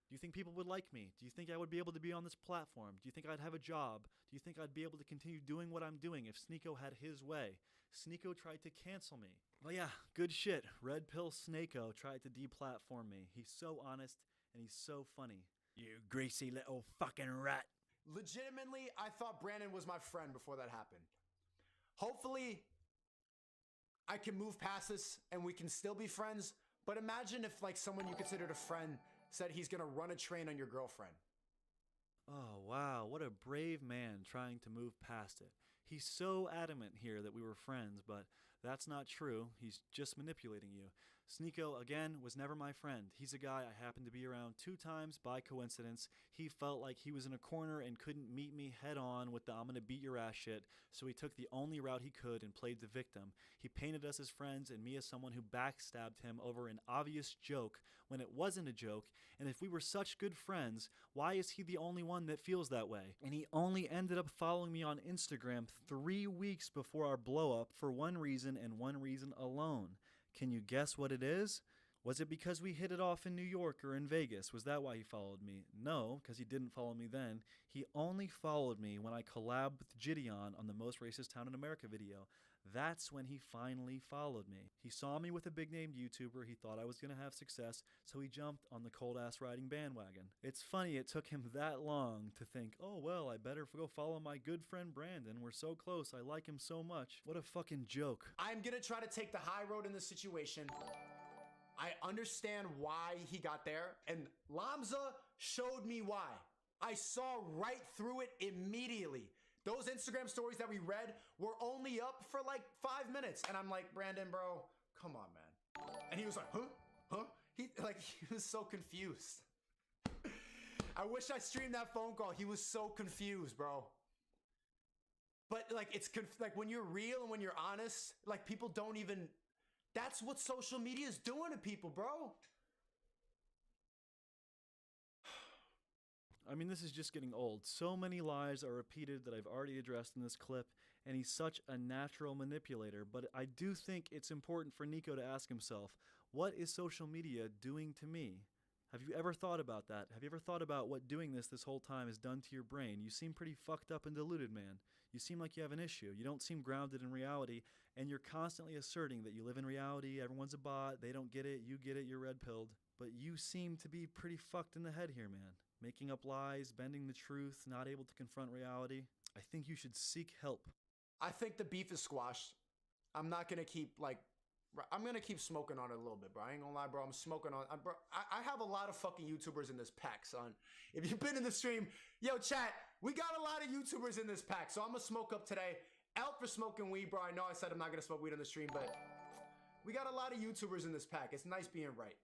Do you think people would like me? Do you think I would be able to be on this platform? Do you think I'd have a job? Do you think I'd be able to continue doing what I'm doing if Sneako had his way? Sneako tried to cancel me. Well, yeah, good shit. Red Pill Sneako tried to deplatform me. He's so honest and he's so funny. You greasy little fucking rat. Legitimately, I thought Brandon was my friend before that happened. Hopefully, I can move past this and we can still be friends. But imagine if, like, someone you considered a friend said he's gonna run a train on your girlfriend. Oh, wow, what a brave man trying to move past it. He's so adamant here that we were friends, but that's not true. He's just manipulating you. Sneako, again, was never my friend. He's a guy I happened to be around 2 times by coincidence. He felt like he was in a corner and couldn't meet me head on with the I'm gonna beat your ass shit, so he took the only route he could and played the victim. He painted us as friends and me as someone who backstabbed him over an obvious joke when it wasn't a joke, and if we were such good friends, why is he the only one that feels that way? And he only ended up following me on Instagram 3 weeks before our blow up for one reason and one reason alone. Can you guess what it is? Was it because we hit it off in New York or in Vegas? Was that why he followed me? No, because he didn't follow me then. He only followed me when I collabed with Gideon on the Most Racist Town in America video. That's when he finally followed me. He saw me with a big-name YouTuber. He thought I was going to have success, so he jumped on the cold-ass riding bandwagon. It's funny it took him that long to think, oh, well, I better go follow my good friend Brandon. We're so close. I like him so much. What a fucking joke. I'm gonna try to take the high road in this situation. I understand why he got there, and Lamza showed me why. I saw right through it immediately. Those Instagram stories that we read were only up for like 5 minutes, and I'm like, Brandon, bro, come on, man. And he was like, huh? He was so confused. I wish I streamed that phone call. He was so confused, bro. But like, like when you're real and when you're honest, like people don't even. That's what social media is doing to people, bro. I mean, this is just getting old. So many lies are repeated that I've already addressed in this clip, and he's such a natural manipulator. But I do think it's important for Nico to ask himself, what is social media doing to me? Have you ever thought about that? Have you ever thought about what doing this whole time has done to your brain? You seem pretty fucked up and deluded, man. You seem like you have an issue. You don't seem grounded in reality, and you're constantly asserting that you live in reality, everyone's a bot, they don't get it, you get it, you're red-pilled. But you seem to be pretty fucked in the head here, man. Making up lies, bending the truth, not able to confront reality. I think you should seek help. I think the beef is squashed. I'm not gonna keep I'm gonna keep smoking on it a little bit, bro. I ain't gonna lie, bro. I'm smoking on. Bro, I have a lot of fucking YouTubers in this pack, son. If you've been in the stream, yo, chat, we got a lot of YouTubers in this pack, so I'm gonna smoke up today. Out for smoking weed, bro. I know I said I'm not gonna smoke weed on the stream, but we got a lot of YouTubers in this pack. It's nice being right.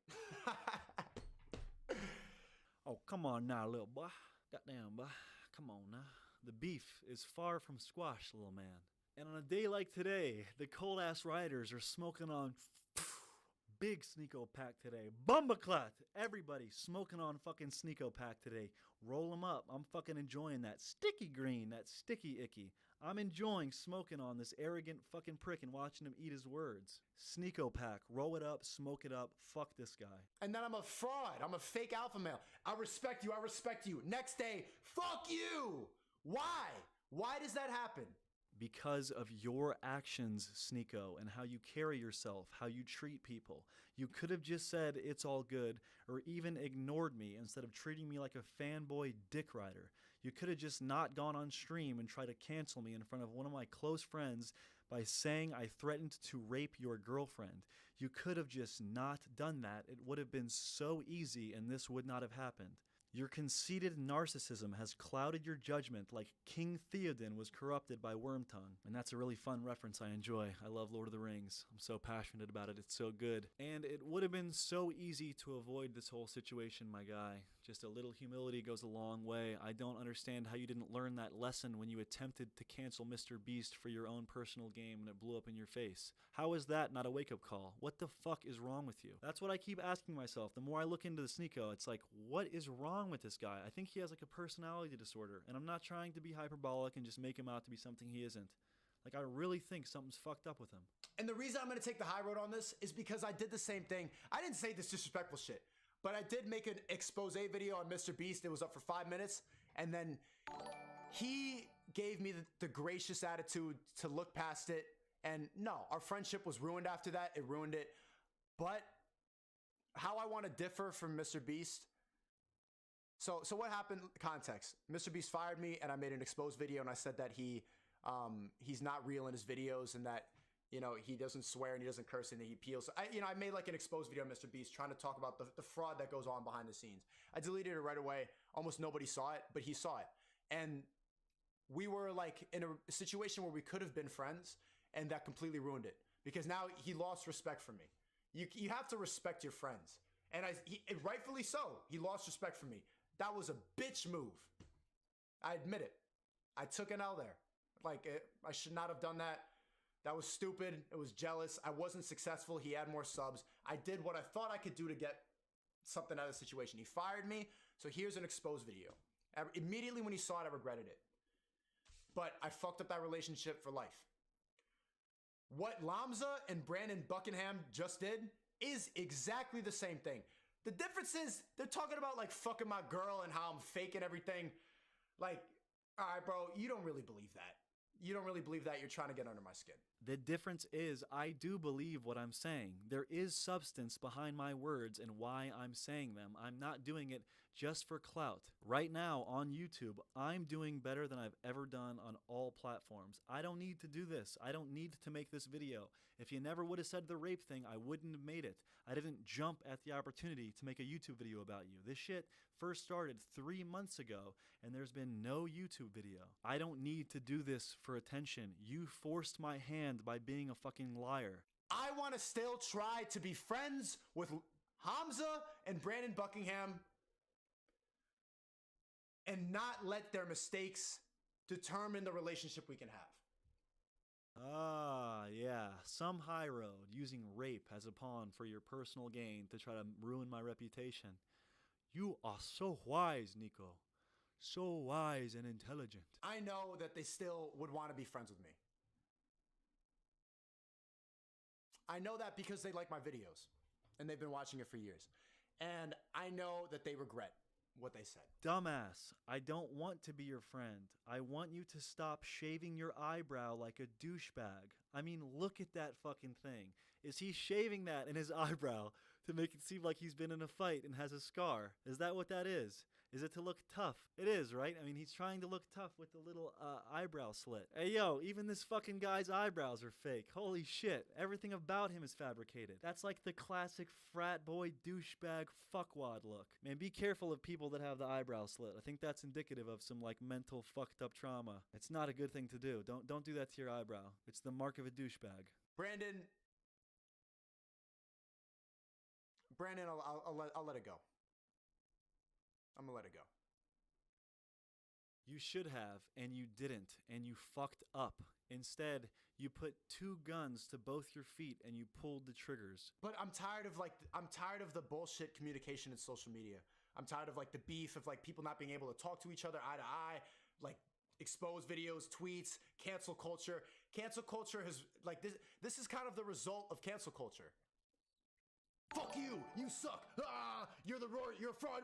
Oh, come on now, little boy. Goddamn, boy. Come on now. The beef is far from squashed, little man. And on a day like today, the cold-ass riders are smoking on big Sneako pack today. Bumbaclat! Everybody smoking on fucking Sneako pack today. Roll them up. I'm fucking enjoying that sticky green, that sticky icky. I'm enjoying smoking on this arrogant fucking prick and watching him eat his words. Sneako pack. Roll it up, smoke it up. Fuck this guy. And then I'm a fraud. I'm a fake alpha male. I respect you. I respect you. Next day, fuck you. Why? Why does that happen? because of your actions, Sneeko, and how you carry yourself, how you treat people. You could have just said it's all good, or even ignored me instead of treating me like a fanboy dick rider. You could have just not gone on stream and tried to cancel me in front of one of my close friends by saying I threatened to rape your girlfriend. You could have just not done that. It would have been so easy and this would not have happened. Your conceited narcissism has clouded your judgment like King Theoden was corrupted by Wormtongue. And that's a really fun reference I enjoy. I love Lord of the Rings. I'm so passionate about it. It's so good. And it would have been so easy to avoid this whole situation, my guy. Just a little humility goes a long way. I don't understand how you didn't learn that lesson when you attempted to cancel Mr. Beast for your own personal game and it blew up in your face. How is that not a wake-up call? What the fuck is wrong with you? That's what I keep asking myself. The more I look into the Sneeko, it's like, what is wrong with this guy? I think he has like a personality disorder, and I'm not trying to be hyperbolic and just make him out to be something he isn't. Like, I really think something's fucked up with him. And the reason I'm going to take the high road on this is because I did the same thing. I didn't say this disrespectful shit, but I did make an expose video on Mr. Beast. It was up for 5 minutes, and then he gave me the gracious attitude to look past it. And no, our friendship was ruined after that. It ruined it. But how I want to differ from Mr. Beast. So what happened? Context. Mr. Beast fired me, and I made an exposed video, and I said that he's not real in his videos, and that, you know, he doesn't swear and he doesn't curse and he peels. I made like an exposed video on Mr. Beast trying to talk about the fraud that goes on behind the scenes. I deleted it right away. Almost nobody saw it, but he saw it. And we were like in a situation where we could have been friends, and that completely ruined it because now he lost respect for me. You have to respect your friends. And rightfully so, he lost respect for me. That was a bitch move. I admit it. I took an L there. I should not have done that. That was stupid. It was jealous. I wasn't successful. He had more subs. I did what I thought I could do to get something out of the situation. He fired me. So here's an exposed video. Immediately when he saw it, I regretted it. But I fucked up that relationship for life. What Lamza and Brandon Buckingham just did is exactly the same thing. The difference is they're talking about like fucking my girl and how I'm faking everything. Like, all right, bro, you don't really believe that. You don't really believe that. You're trying to get under my skin. The difference is I do believe what I'm saying. There is substance behind my words and why I'm saying them. I'm not doing it just for clout. Right now on YouTube, I'm doing better than I've ever done on all platforms. I don't need to do this. I don't need to make this video. If you never would have said the rape thing, I wouldn't have made it. I didn't jump at the opportunity to make a YouTube video about you. This shit first started 3 months ago, and there's been no YouTube video. I don't need to do this for attention. You forced my hand by being a fucking liar. I want to still try to be friends with Hamza and Brandon Buckingham and not let their mistakes determine the relationship we can have. Ah, yeah, some high road using rape as a pawn for your personal gain to try to ruin my reputation. You are so wise, Nico. So wise and intelligent. I know that they still would want to be friends with me. I know that because they like my videos and they've been watching it for years. And I know that they regret what they said. Dumbass, I don't want to be your friend. I want you to stop shaving your eyebrow like a douchebag. I mean, look at that fucking thing. Is he shaving that in his eyebrow to make it seem like he's been in a fight and has a scar? Is that what that is? Is it to look tough? It is, right? I mean, he's trying to look tough with the little eyebrow slit. Hey, yo, even this fucking guy's eyebrows are fake. Holy shit. Everything about him is fabricated. That's like the classic frat boy douchebag fuckwad look. Man, be careful of people that have the eyebrow slit. I think that's indicative of some like mental fucked up trauma. It's not a good thing to do. Don't do that to your eyebrow. It's the mark of a douchebag. Brandon, I'll let it go. I'm gonna let it go. You should have, and you didn't, and you fucked up. Instead, you put 2 guns to both your feet and you pulled the triggers. But I'm tired of the bullshit communication in social media. I'm tired of like the beef of like people not being able to talk to each other eye to eye, like exposed videos, tweets, cancel culture. Cancel culture has like this is kind of the result of cancel culture. Fuck you, you suck. Ah, you're a fraud.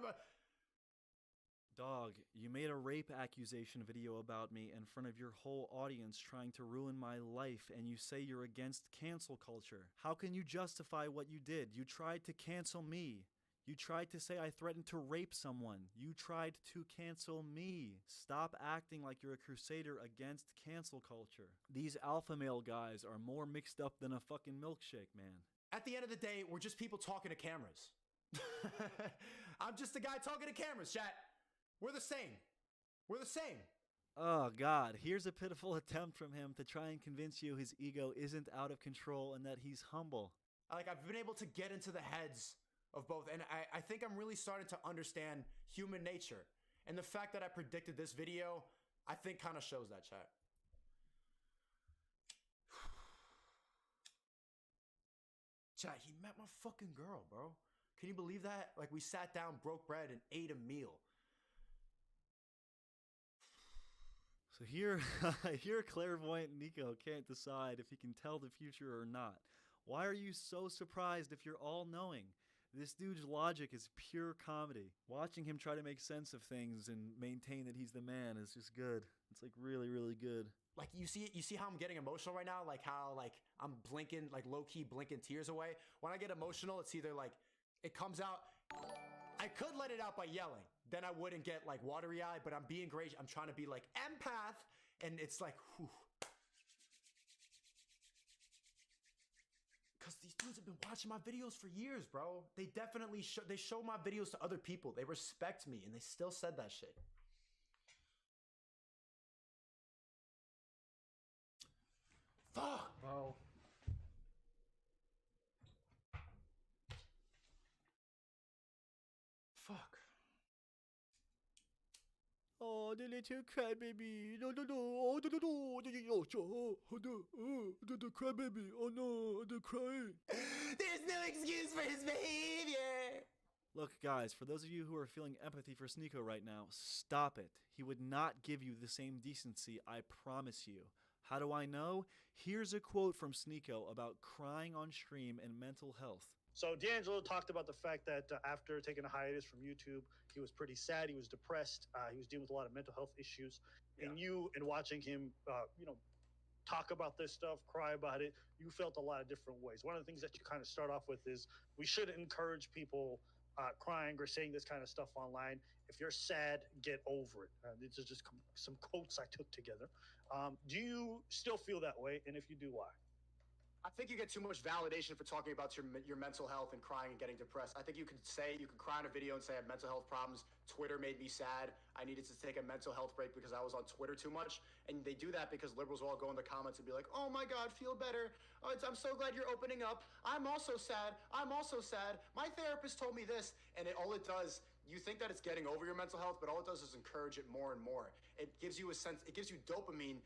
Dog, you made a rape accusation video about me in front of your whole audience trying to ruin my life, and you say you're against cancel culture. How can you justify what you did? You tried to cancel me. You tried to say I threatened to rape someone. You tried to cancel me. Stop acting like you're a crusader against cancel culture. These alpha male guys are more mixed up than a fucking milkshake, man. At the end of the day, we're just people talking to cameras. I'm just a guy talking to cameras, chat. We're the same. We're the same. Oh God, here's a pitiful attempt from him to try and convince you his ego isn't out of control and that he's humble. Like, I've been able to get into the heads of both, and I think I'm really starting to understand human nature. And the fact that I predicted this video, I think kind of shows that, chat. Chat, he met my fucking girl, bro. Can you believe that? Like, we sat down, broke bread, and ate a meal. So here clairvoyant Nico can't decide if he can tell the future or not. Why are you so surprised if you're all-knowing? This dude's logic is pure comedy. Watching him try to make sense of things and maintain that he's the man is just good. It's like really, really good. Like, you see how I'm getting emotional right now? Like how like I'm blinking, like low-key blinking tears away. When I get emotional, it's either like it comes out. I could let it out by yelling. Then I wouldn't get like watery eye, but I'm being great. I'm trying to be like empath, and it's like, whew. Cause these dudes have been watching my videos for years, bro. They definitely show my videos to other people. They respect me, and they still said that shit. Fuck, bro. Fuck. Oh, the little crybaby. No. Oh, no. The crybaby. Oh no, the crying. There's no excuse for his behavior. Look, guys, for those of you who are feeling empathy for Sneeko right now, stop it. He would not give you the same decency, I promise you. How do I know? Here's a quote from Sneeko about crying on stream and mental health. So D'Angelo talked about the fact that after taking a hiatus from YouTube, he was pretty sad. He was depressed. He was dealing with a lot of mental health issues. Yeah. And you, and watching him, talk about this stuff, cry about it, you felt a lot of different ways. One of the things that you kind of start off with is we should encourage people crying or saying this kind of stuff online. If you're sad, get over it. These are just some quotes I took together. Do you still feel that way? And if you do, why? I think you get too much validation for talking about your mental health and crying and getting depressed. I think you can cry in a video and say I have mental health problems. Twitter made me sad. I needed to take a mental health break because I was on Twitter too much. And they do that because liberals will all go in the comments and be like, oh my God, feel better. Oh, I'm so glad you're opening up. I'm also sad. I'm also sad. My therapist told me this. And all it does, you think that it's getting over your mental health, but all it does is encourage it more and more. It gives you a sense, it gives you dopamine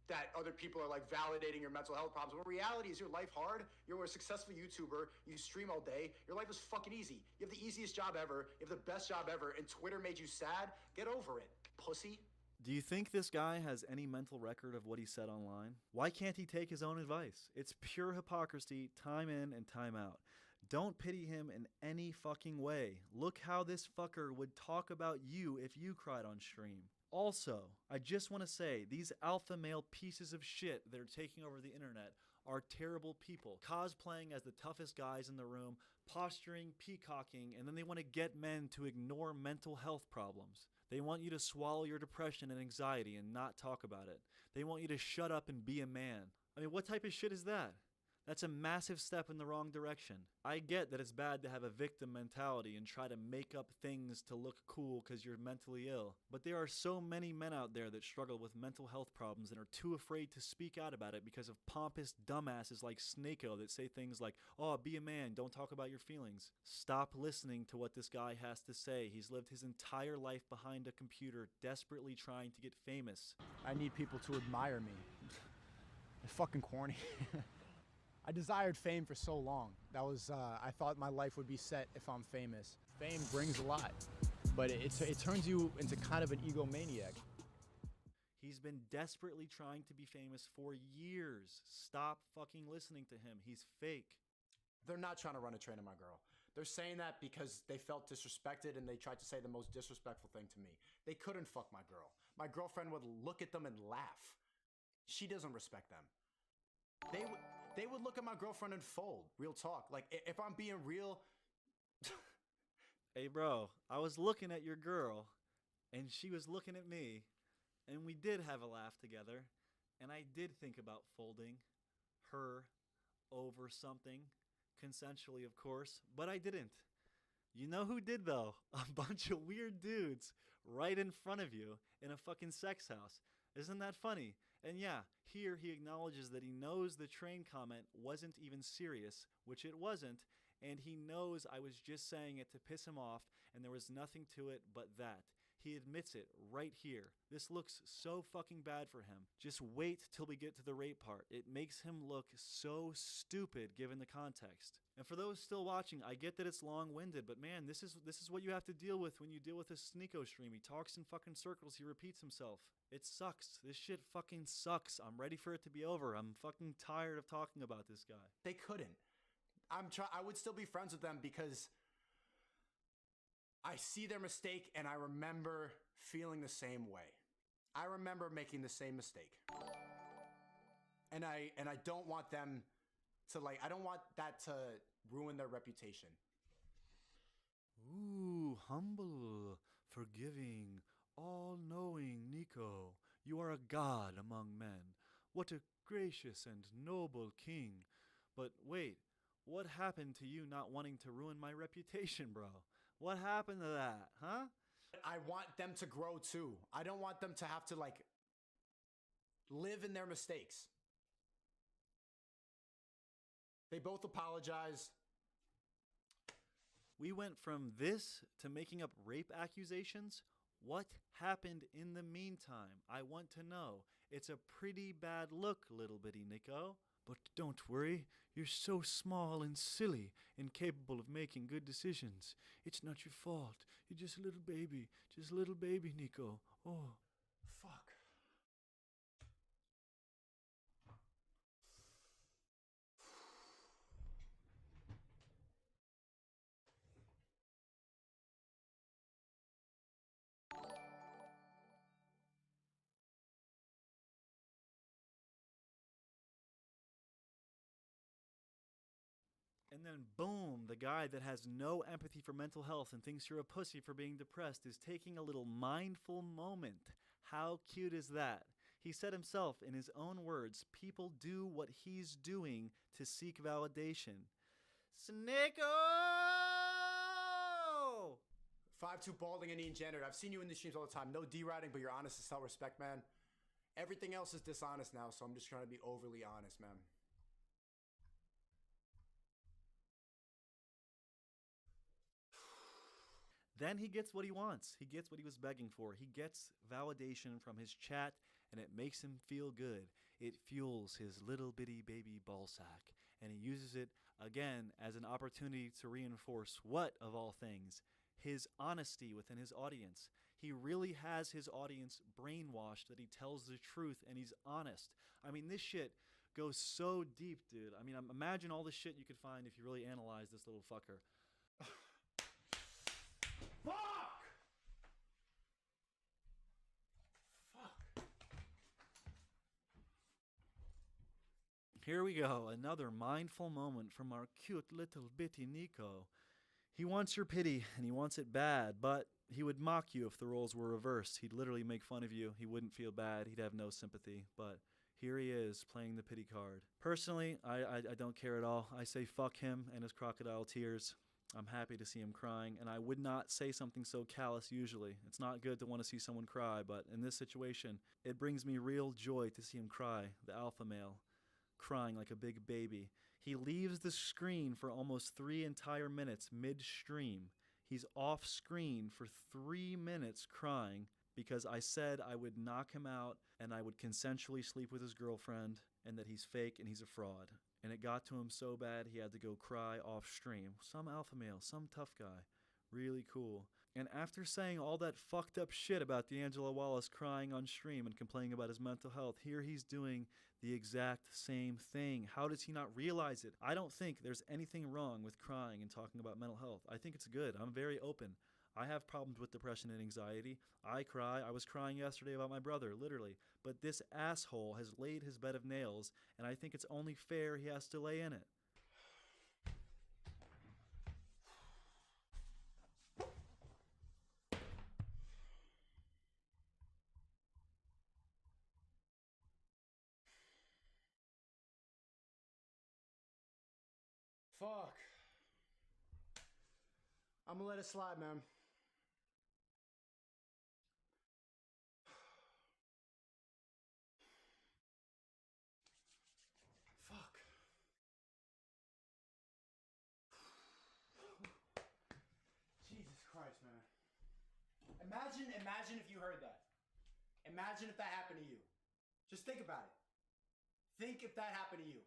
that other people are like validating your mental health problems. But reality is your life hard. You're a successful YouTuber. You stream all day. Your life is fucking easy. You have the easiest job ever. You have the best job ever. And Twitter made you sad. Get over it, pussy. Do you think this guy has any mental record of what he said online? Why can't he take his own advice? It's pure hypocrisy, time in and time out. Don't pity him in any fucking way. Look how this fucker would talk about you if you cried on stream. Also, I just want to say, these alpha male pieces of shit that are taking over the internet are terrible people, cosplaying as the toughest guys in the room, posturing, peacocking, and then they want to get men to ignore mental health problems. They want you to swallow your depression and anxiety and not talk about it. They want you to shut up and be a man. I mean, what type of shit is that? That's a massive step in the wrong direction. I get that it's bad to have a victim mentality and try to make up things to look cool because you're mentally ill. But there are so many men out there that struggle with mental health problems and are too afraid to speak out about it because of pompous dumbasses like Sneeko that say things like, oh, be a man, don't talk about your feelings. Stop listening to what this guy has to say. He's lived his entire life behind a computer, desperately trying to get famous. I need people to admire me. It's fucking corny. I desired fame for so long. That was, I thought my life would be set if I'm famous. Fame brings a lot, but it turns you into kind of an egomaniac. He's been desperately trying to be famous for years. Stop fucking listening to him. He's fake. They're not trying to run a train on my girl. They're saying that because they felt disrespected and they tried to say the most disrespectful thing to me. They couldn't fuck my girl. My girlfriend would look at them and laugh. She doesn't respect them. They would look at my girlfriend and fold. Real talk. Like, if I'm being real. Hey, bro, I was looking at your girl, and she was looking at me, and we did have a laugh together, and I did think about folding her over something, consensually, of course, but I didn't. You know who did, though? A bunch of weird dudes right in front of you in a fucking sex house. Isn't that funny? And yeah, here he acknowledges that he knows the train comment wasn't even serious, which it wasn't, and he knows I was just saying it to piss him off, and there was nothing to it but that. He admits it right here. This looks so fucking bad for him. Just wait till we get to the rape part. It makes him look so stupid given the context. And for those still watching, I get that it's long-winded, but man, this is what you have to deal with when you deal with a Sneeko stream. He talks in fucking circles, he repeats himself. It sucks. This shit fucking sucks. I'm ready for it to be over. I'm fucking tired of talking about this guy. They couldn't. I would still be friends with them because I see their mistake and I remember feeling the same way. I remember making the same mistake. And I don't want them to, like, I don't want that to ruin their reputation. Ooh, humble, forgiving, all-knowing Nico. You are a god among men. What a gracious and noble king. But wait, what happened to you not wanting to ruin my reputation, bro? What happened to that, huh? I want them to grow too. I don't want them to have to, like, live in their mistakes. They both apologized. We went from this to making up rape accusations. What happened in the meantime? I want to know. It's a pretty bad look, little bitty Nico. But don't worry, you're so small and silly, incapable of making good decisions. It's not your fault. You're just a little baby, Nico. Oh. Fuck. And then boom, the guy that has no empathy for mental health and thinks you're a pussy for being depressed is taking a little mindful moment. How cute is that? He said himself in his own words, people do what he's doing to seek validation. Sneeko! 5'2" balding and eating janitor. I've seen you in the streams all the time. No D-riding, but you're honest as self-respect, man. Everything else is dishonest now, so I'm just trying to be overly honest, man. Then he gets what he wants. He gets what he was begging for. He gets validation from his chat, and it makes him feel good. It fuels his little bitty baby ballsack, and he uses it again as an opportunity to reinforce what, of all things, his honesty within his audience. He really has his audience brainwashed that he tells the truth and he's honest. I mean, this shit goes so deep, dude. I mean, imagine all the shit you could find if you really analyze this little fucker. Fuck! Fuck. Here we go, another mindful moment from our cute little bitty Nico. He wants your pity, and he wants it bad, but he would mock you if the roles were reversed. He'd literally make fun of you. He wouldn't feel bad. He'd have no sympathy, but here he is, playing the pity card. Personally, I don't care at all. I say fuck him and his crocodile tears. I'm happy to see him crying, and I would not say something so callous usually. It's not good to want to see someone cry, but in this situation, it brings me real joy to see him cry, the alpha male, crying like a big baby. He leaves the screen for almost 3 entire minutes mid-stream. He's off screen for 3 minutes crying because I said I would knock him out and I would consensually sleep with his girlfriend and that he's fake and he's a fraud. And it got to him so bad he had to go cry off stream. Some alpha male, some tough guy. Really cool. And after saying all that fucked up shit about D'Angelo Wallace crying on stream and complaining about his mental health, here he's doing the exact same thing. How does he not realize it? I don't think there's anything wrong with crying and talking about mental health. I think it's good. I'm very open. I have problems with depression and anxiety. I cry. I was crying yesterday about my brother, literally. But this asshole has laid his bed of nails, and I think it's only fair he has to lay in it. Fuck. I'm gonna let it slide, man. Fuck. Jesus Christ, man. Imagine if you heard that. Imagine if that happened to you. Just think about it. Think if that happened to you.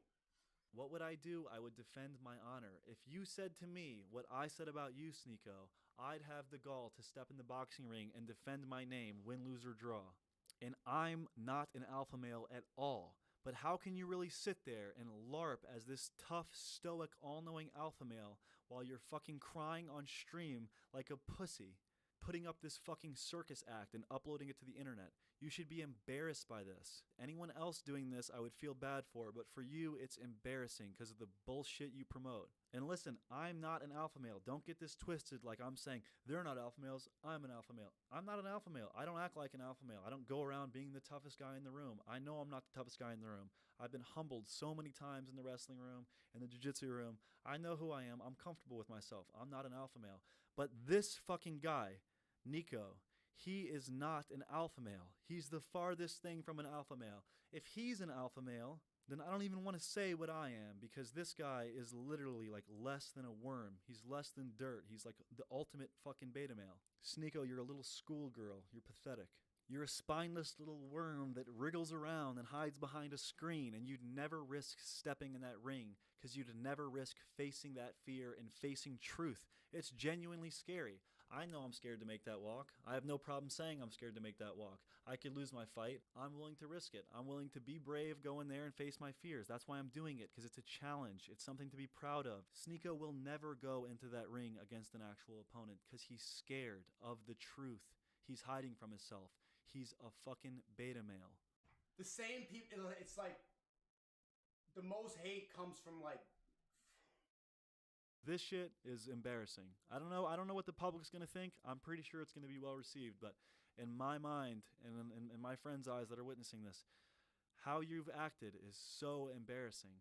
What would I do? I would defend my honor. If you said to me what I said about you, Sneeko, I'd have the gall to step in the boxing ring and defend my name, win, lose, or draw. And I'm not an alpha male at all. But how can you really sit there and LARP as this tough, stoic, all-knowing alpha male while you're fucking crying on stream like a pussy, putting up this fucking circus act and uploading it to the internet? You should be embarrassed by this. Anyone else doing this, I would feel bad for, but for you, it's embarrassing because of the bullshit you promote. And listen, I'm not an alpha male. Don't get this twisted like I'm saying they're not alpha males, I'm an alpha male. I'm not an alpha male. I don't act like an alpha male. I don't go around being the toughest guy in the room. I know I'm not the toughest guy in the room. I've been humbled so many times in the wrestling room, in the jiu-jitsu room. I know who I am. I'm comfortable with myself. I'm not an alpha male. But this fucking guy, Nico, he is not an alpha male. He's the farthest thing from an alpha male. If he's an alpha male, then I don't even want to say what I am, because this guy is literally like less than a worm. He's less than dirt. He's like the ultimate fucking beta male. Sneeko, you're a little schoolgirl. You're pathetic. You're a spineless little worm that wriggles around and hides behind a screen, and you'd never risk stepping in that ring because you'd never risk facing that fear and facing truth. It's genuinely scary. I know I'm scared to make that walk. I have no problem saying I'm scared to make that walk. I could lose my fight. I'm willing to risk it. I'm willing to be brave, go in there and face my fears. That's why I'm doing it, because it's a challenge. It's something to be proud of. Sneeko will never go into that ring against an actual opponent because he's scared of the truth. He's hiding from himself. He's a fucking beta male. The same people, it's like the most hate comes from like. This shit is embarrassing. I don't know what the public's gonna think. I'm pretty sure it's gonna be well received, but in my mind and in my friends' eyes that are witnessing this, how you've acted is so embarrassing.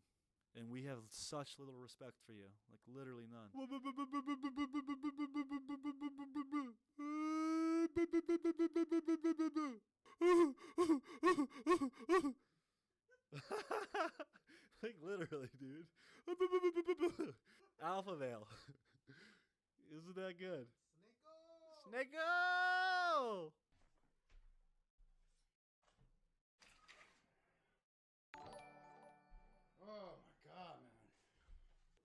And we have such little respect for you. Like, literally none. Like, literally, dude. Alpha male. Isn't that good? Sneeko! Oh my God, man.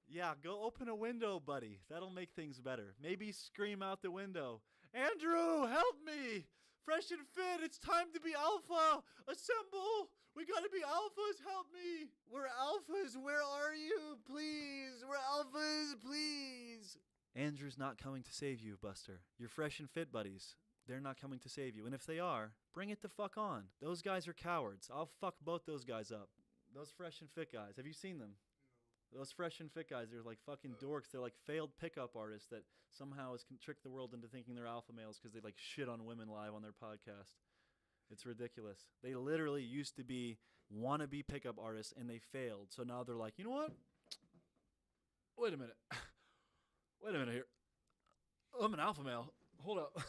Yeah, go open a window, buddy. That'll make things better. Maybe scream out the window. Andrew, help me! Fresh and fit, it's time to be alpha! Assemble! We gotta be alphas, help me! We're alphas, where are you? Please, we're alphas, please! Andrew's not coming to save you, Buster. Your fresh and fit buddies, they're not coming to save you. And if they are, bring it the fuck on. Those guys are cowards. I'll fuck both those guys up. Those fresh and fit guys, have you seen them? Those fresh and fit guys, they're like fucking dorks. They're like failed pickup artists that somehow can trick the world into thinking they're alpha males because they like shit on women live on their podcast. It's ridiculous. They literally used to be wannabe pickup artists and they failed. So now they're like, you know what? Wait a minute. Wait a minute here. I'm an alpha male. Hold up.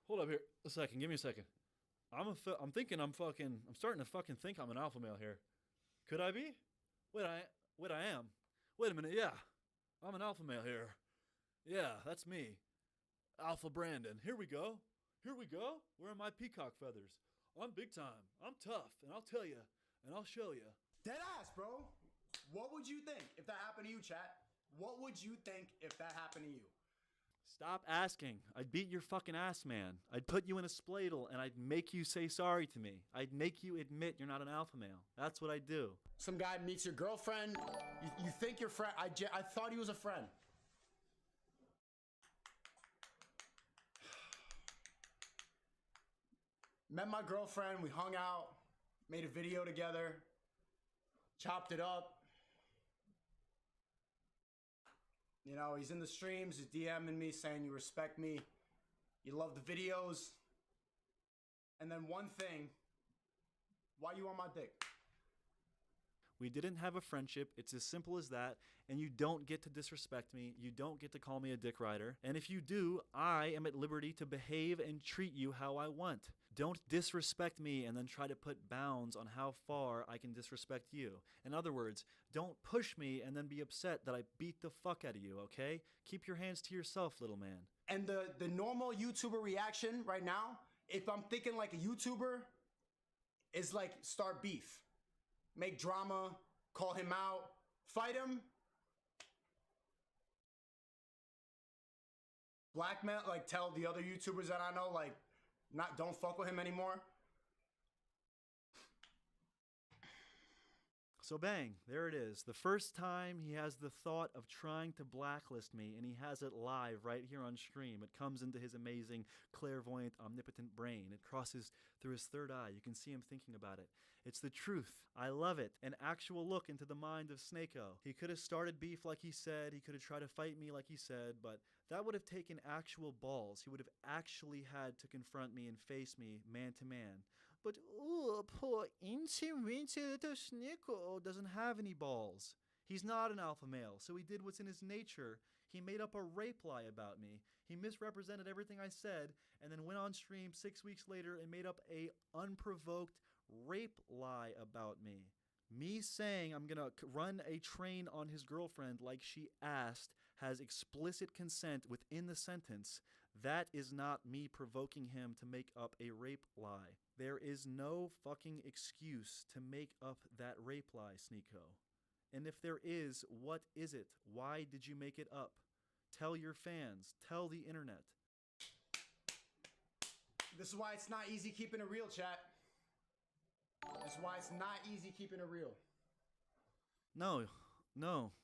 Hold up here a second. Give me a second. I'm starting to fucking think I'm an alpha male here. Could I be? Wait, I am. Wait a minute, yeah. I'm an alpha male here. Yeah, that's me. Alpha Brandon. Here we go. Here we go. Where are my peacock feathers? I'm big time. I'm tough, and I'll tell you, and I'll show you. Dead ass, bro. What would you think if that happened to you, chat? What would you think if that happened to you? Stop asking. I'd beat your fucking ass, man. I'd put you in a spladle and I'd make you say sorry to me. I'd make you admit you're not an alpha male. That's what I'd do. Some guy meets your girlfriend. You think your friend. I thought he was a friend. Met my girlfriend. We hung out. Made a video together. Chopped it up. You know, he's in the streams, he's DMing me saying you respect me, you love the videos. And then one thing, why you on my dick? We didn't have a friendship. It's as simple as that. And you don't get to disrespect me. You don't get to call me a dick rider. And if you do, I am at liberty to behave and treat you how I want. Don't disrespect me and then try to put bounds on how far I can disrespect you. In other words, don't push me and then be upset that I beat the fuck out of you, okay? Keep your hands to yourself, little man. And the normal YouTuber reaction right now, if I'm thinking like a YouTuber, is like start beef. Make drama, call him out, fight him. Blackmail, like tell the other YouTubers that I know, like, don't fuck with him anymore. So bang, there it is. The first time he has the thought of trying to blacklist me, and he has it live right here on stream. It comes into his amazing, clairvoyant, omnipotent brain. It crosses through his third eye. You can see him thinking about it. It's the truth. I love it. An actual look into the mind of Snako. He could have started beef like he said. He could have tried to fight me like he said, but that would have taken actual balls. He would have actually had to confront me and face me man to man. But, poor incy-wincy little Snako doesn't have any balls. He's not an alpha male, so he did what's in his nature. He made up a rape lie about me. He misrepresented everything I said, and then went on stream 6 weeks later and made up a unprovoked rape lie about me. Me saying I'm gonna run a train on his girlfriend like she asked has explicit consent within the sentence. That is not me provoking him to make up a rape lie. There is no fucking excuse to make up that rape lie, Sneko. And if there is, what is it? Why did you make it up? Tell your fans. Tell the internet. This is why it's not easy keeping it real, chat. This is why it's not easy keeping it real. No,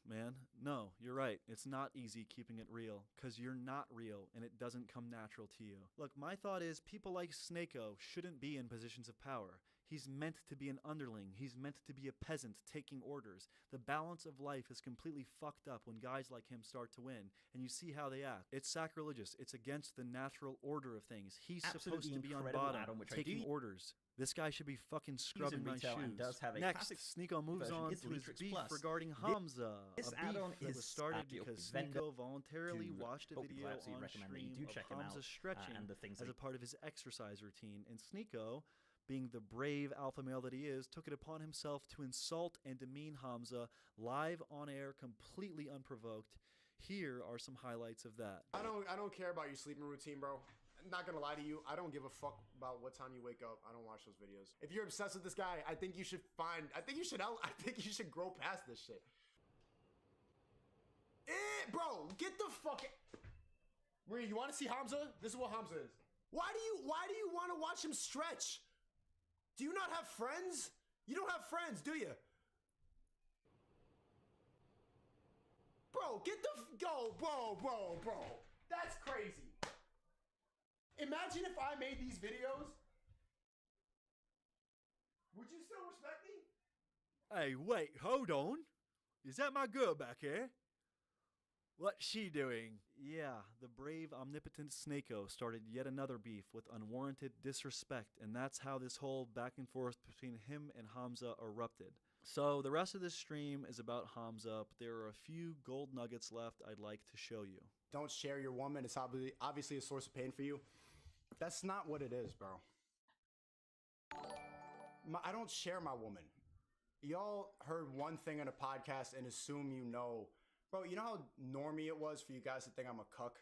man. No, you're right. It's not easy keeping it real because you're not real and it doesn't come natural to you. Look, my thought is people like Snako shouldn't be in positions of power. He's meant to be an underling. He's meant to be a peasant taking orders. The balance of life is completely fucked up when guys like him start to win, and you see how they act. It's sacrilegious. It's against the natural order of things. He's supposed to be on bottom, taking orders. This guy should be fucking scrubbing my shoes. Next, Sneko moves on to his beef regarding Hamza. This a beef add-on that is was started at your because vendor Sneko voluntarily to watched a bulk video collapse, so you on recommend that you stream do check of him Hamza out, stretching and the things as that a part of his exercise routine. And Sneko, being the brave alpha male that he is, took it upon himself to insult and demean Hamza live on air, completely unprovoked. Here are some highlights of that. I don't care about your sleeping routine, bro. I'm not gonna lie to you. I don't give a fuck about what time you wake up. I don't watch those videos. If you're obsessed with this guy, I think you should grow past this shit. Bro, get the fuck. Maria, you want to see Hamza? This is what Hamza is. Why do you want to watch him stretch? Do you not have friends? You don't have friends, do you? Bro, bro. That's crazy. Imagine if I made these videos. Would you still respect me? Hey, wait, hold on. Is that my girl back here? What's she doing? Yeah, the brave, omnipotent Snako started yet another beef with unwarranted disrespect, and that's how this whole back and forth between him and Hamza erupted. So the rest of this stream is about Hamza, but there are a few gold nuggets left I'd like to show you. Don't share your woman. It's obviously a source of pain for you. That's not what it is, bro. I don't share my woman. Y'all heard one thing on a podcast and assume you know. Bro, you know how normie it was for you guys to think I'm a cuck?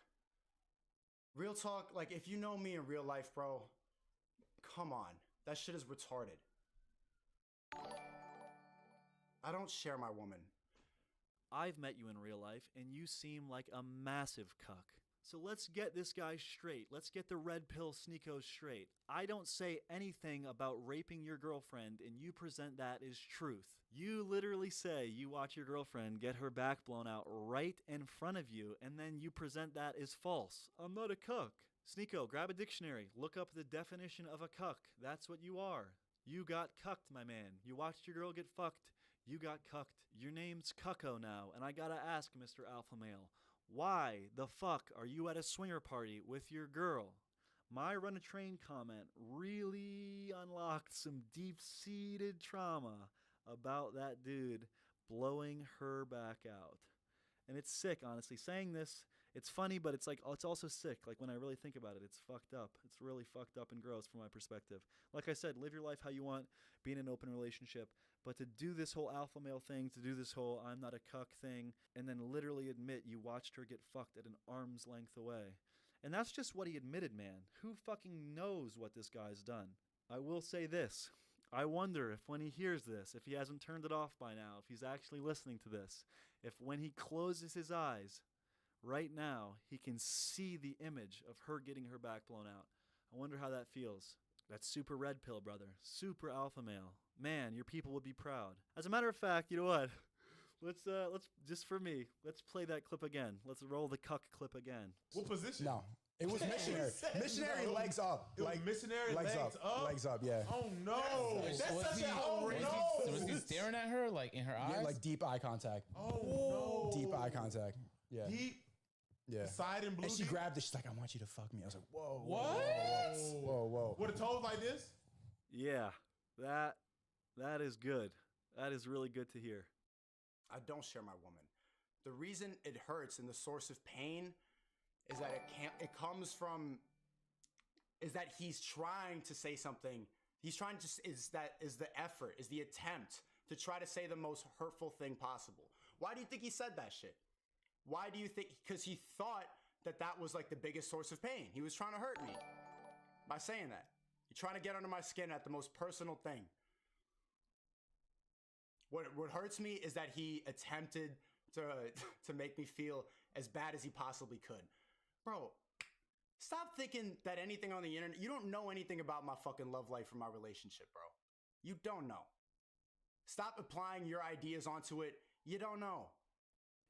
Real talk, like if you know me in real life, bro, come on. That shit is retarded. I don't share my woman. I've met you in real life, and you seem like a massive cuck. So let's get this guy straight. Let's get the red pill Sneeko straight. I don't say anything about raping your girlfriend, and you present that as truth. You literally say you watch your girlfriend get her back blown out right in front of you, and then you present that as false. I'm not a cuck. Sneeko, grab a dictionary. Look up the definition of a cuck. That's what you are. You got cucked, my man. You watched your girl get fucked. You got cucked. Your name's Cucko now, and I gotta ask, Mr. Alpha Male, why the fuck are you at a swinger party with your girl? My run a train comment really unlocked some deep-seated trauma about that dude blowing her back out. And it's sick, honestly. Saying this, it's funny, but it's also sick. Like, when I really think about it, it's fucked up. It's really fucked up and gross from my perspective. Like I said, live your life how you want, be in an open relationship. But to do this whole alpha male thing, to do this whole I'm not a cuck thing, and then literally admit you watched her get fucked at an arm's length away. And that's just what he admitted, man. Who fucking knows what this guy's done? I will say this. I wonder if when he hears this, if he hasn't turned it off by now, if he's actually listening to this, if when he closes his eyes, right now, he can see the image of her getting her back blown out. I wonder how that feels. That's super red pill, brother. Super alpha male. Man, your people would be proud. As a matter of fact, you know what? Let's just for me, let's play that clip again. Let's roll the cuck clip again. What position? No. It was missionary. Missionary legs up. It was missionary legs up? Legs up, yeah. Oh no. That's such a oh no. Was he staring at her like in her eyes? Yeah, like deep eye contact. Oh no. Deep eye contact. Yeah. Deep. Yeah. Side and blue. And she deep? grabbed it. She's like, I want you to fuck me. I was like, whoa. What? Whoa. Were the toes like this? Yeah, that is good. That is really good to hear. I don't share my woman. The reason it hurts and the source of pain is that is that he's trying to say something. He's trying to, is the effort, is the attempt to try to say the most hurtful thing possible. Why do you think he said that shit? Why do you think? Because he thought that was like the biggest source of pain. He was trying to hurt me by saying that. You're trying to get under my skin at the most personal thing. What hurts me is that he attempted to make me feel as bad as he possibly could. Bro, stop thinking that anything on the internet, you don't know anything about my fucking love life or my relationship, bro. You don't know. Stop applying your ideas onto it. You don't know.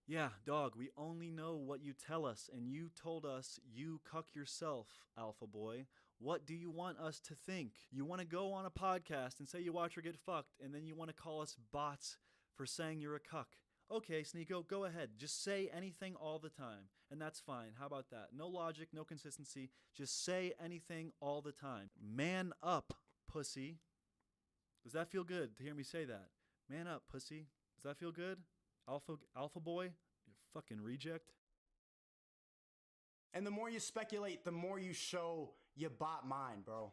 Yeah, dog, we only know what you tell us, and you told us you cuck yourself, alpha boy. What do you want us to think? You want to go on a podcast and say you watch her get fucked, and then you want to call us bots for saying you're a cuck. Okay, Sneeko, go ahead. Just say anything all the time, and that's fine. How about that? No logic, no consistency. Just say anything all the time. Man up, pussy. Does that feel good to hear me say that? Man up, pussy. Does that feel good? Alpha boy? You fucking reject. And the more you speculate, the more you show you bot mine, bro.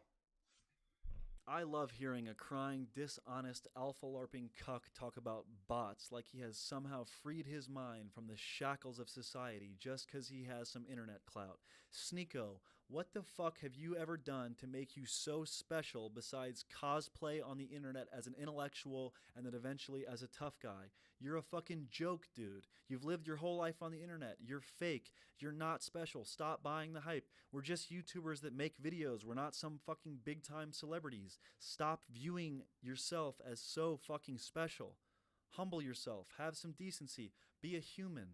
I love hearing a crying, dishonest, alpha-larping cuck talk about bots like he has somehow freed his mind from the shackles of society just because he has some internet clout. Sneeko, what the fuck have you ever done to make you so special besides cosplay on the internet as an intellectual and then eventually as a tough guy? You're a fucking joke, dude. You've lived your whole life on the internet. You're fake. You're not special. Stop buying the hype. We're just YouTubers that make videos. We're not some fucking big-time celebrities. Stop viewing yourself as so fucking special. Humble yourself. Have some decency. Be a human.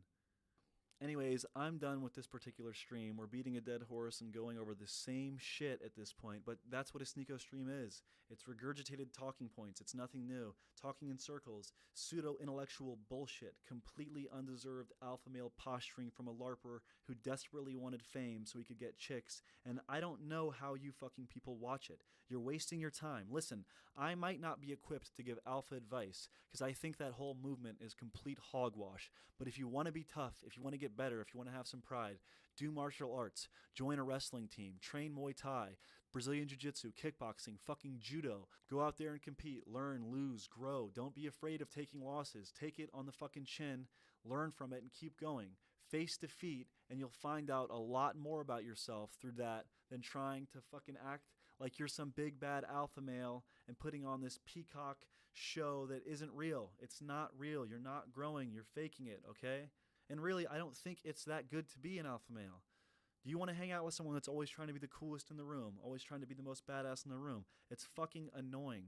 Anyways, I'm done with this particular stream. We're beating a dead horse and going over the same shit at this point, but that's what a Sneeko stream is. It's regurgitated talking points. It's nothing new. Talking in circles. Pseudo-intellectual bullshit. Completely undeserved alpha male posturing from a LARPer who desperately wanted fame so he could get chicks, and I don't know how you fucking people watch it. You're wasting your time. Listen, I might not be equipped to give alpha advice, because I think that whole movement is complete hogwash, but if you want to be tough, if you want to get better, if you want to have some pride, do martial arts, join a wrestling team, train Muay Thai, Brazilian Jiu-Jitsu, kickboxing, fucking judo. Go out there and compete, learn, lose, grow. Don't be afraid of taking losses. Take it on the fucking chin, learn from it, and keep going. Face defeat, and you'll find out a lot more about yourself through that than trying to fucking act like you're some big bad alpha male and putting on this peacock show that isn't real. It's not real. You're not growing. You're faking it, okay? And really, I don't think it's that good to be an alpha male. Do you want to hang out with someone that's always trying to be the coolest in the room, always trying to be the most badass in the room? It's fucking annoying.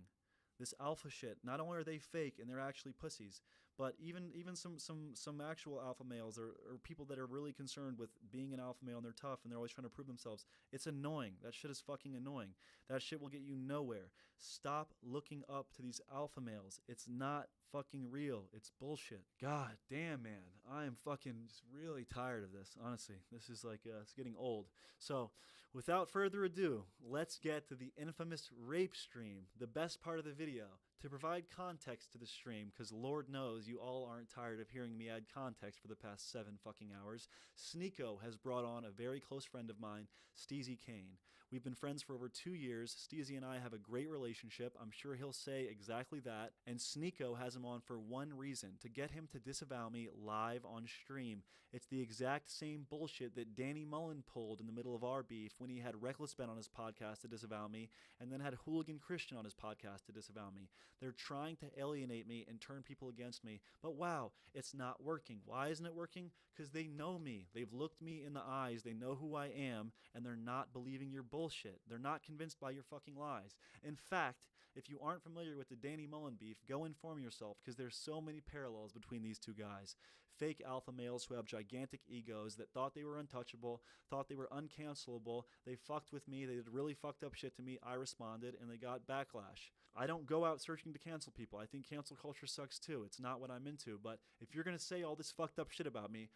This alpha shit, not only are they fake and they're actually pussies, but even some actual alpha males or people that are really concerned with being an alpha male and they're tough and they're always trying to prove themselves, it's annoying. That shit is fucking annoying. That shit will get you nowhere. Stop looking up to these alpha males. It's not fucking real. It's bullshit. God damn, man. I am fucking just really tired of this, honestly. This is like, it's getting old. So, without further ado, let's get to the infamous rape stream, the best part of the video. To provide context to the stream, because Lord knows you all aren't tired of hearing me add context for the past 7 fucking hours, Sneeko has brought on a very close friend of mine, Steezy Kane. We've been friends for over 2 years. Steezy and I have a great relationship. I'm sure he'll say exactly that. And Sneeko has him on for one reason, to get him to disavow me live on stream. It's the exact same bullshit that Danny Mullen pulled in the middle of our beef when he had Reckless Ben on his podcast to disavow me, and then had Hooligan Christian on his podcast to disavow me. They're trying to alienate me and turn people against me, but wow, it's not working. Why isn't it working? Because they know me. They've looked me in the eyes. They know who I am, and they're not believing your bullshit. They're not convinced by your fucking lies. In fact, if you aren't familiar with the Danny Mullen beef, go inform yourself, because there's so many parallels between these two guys. Fake alpha males who have gigantic egos that thought they were untouchable, thought they were uncancelable. They fucked with me. They did really fucked up shit to me. I responded, and they got backlash. I don't go out searching to cancel people. I think cancel culture sucks too. It's not what I'm into. But if you're going to say all this fucked up shit about me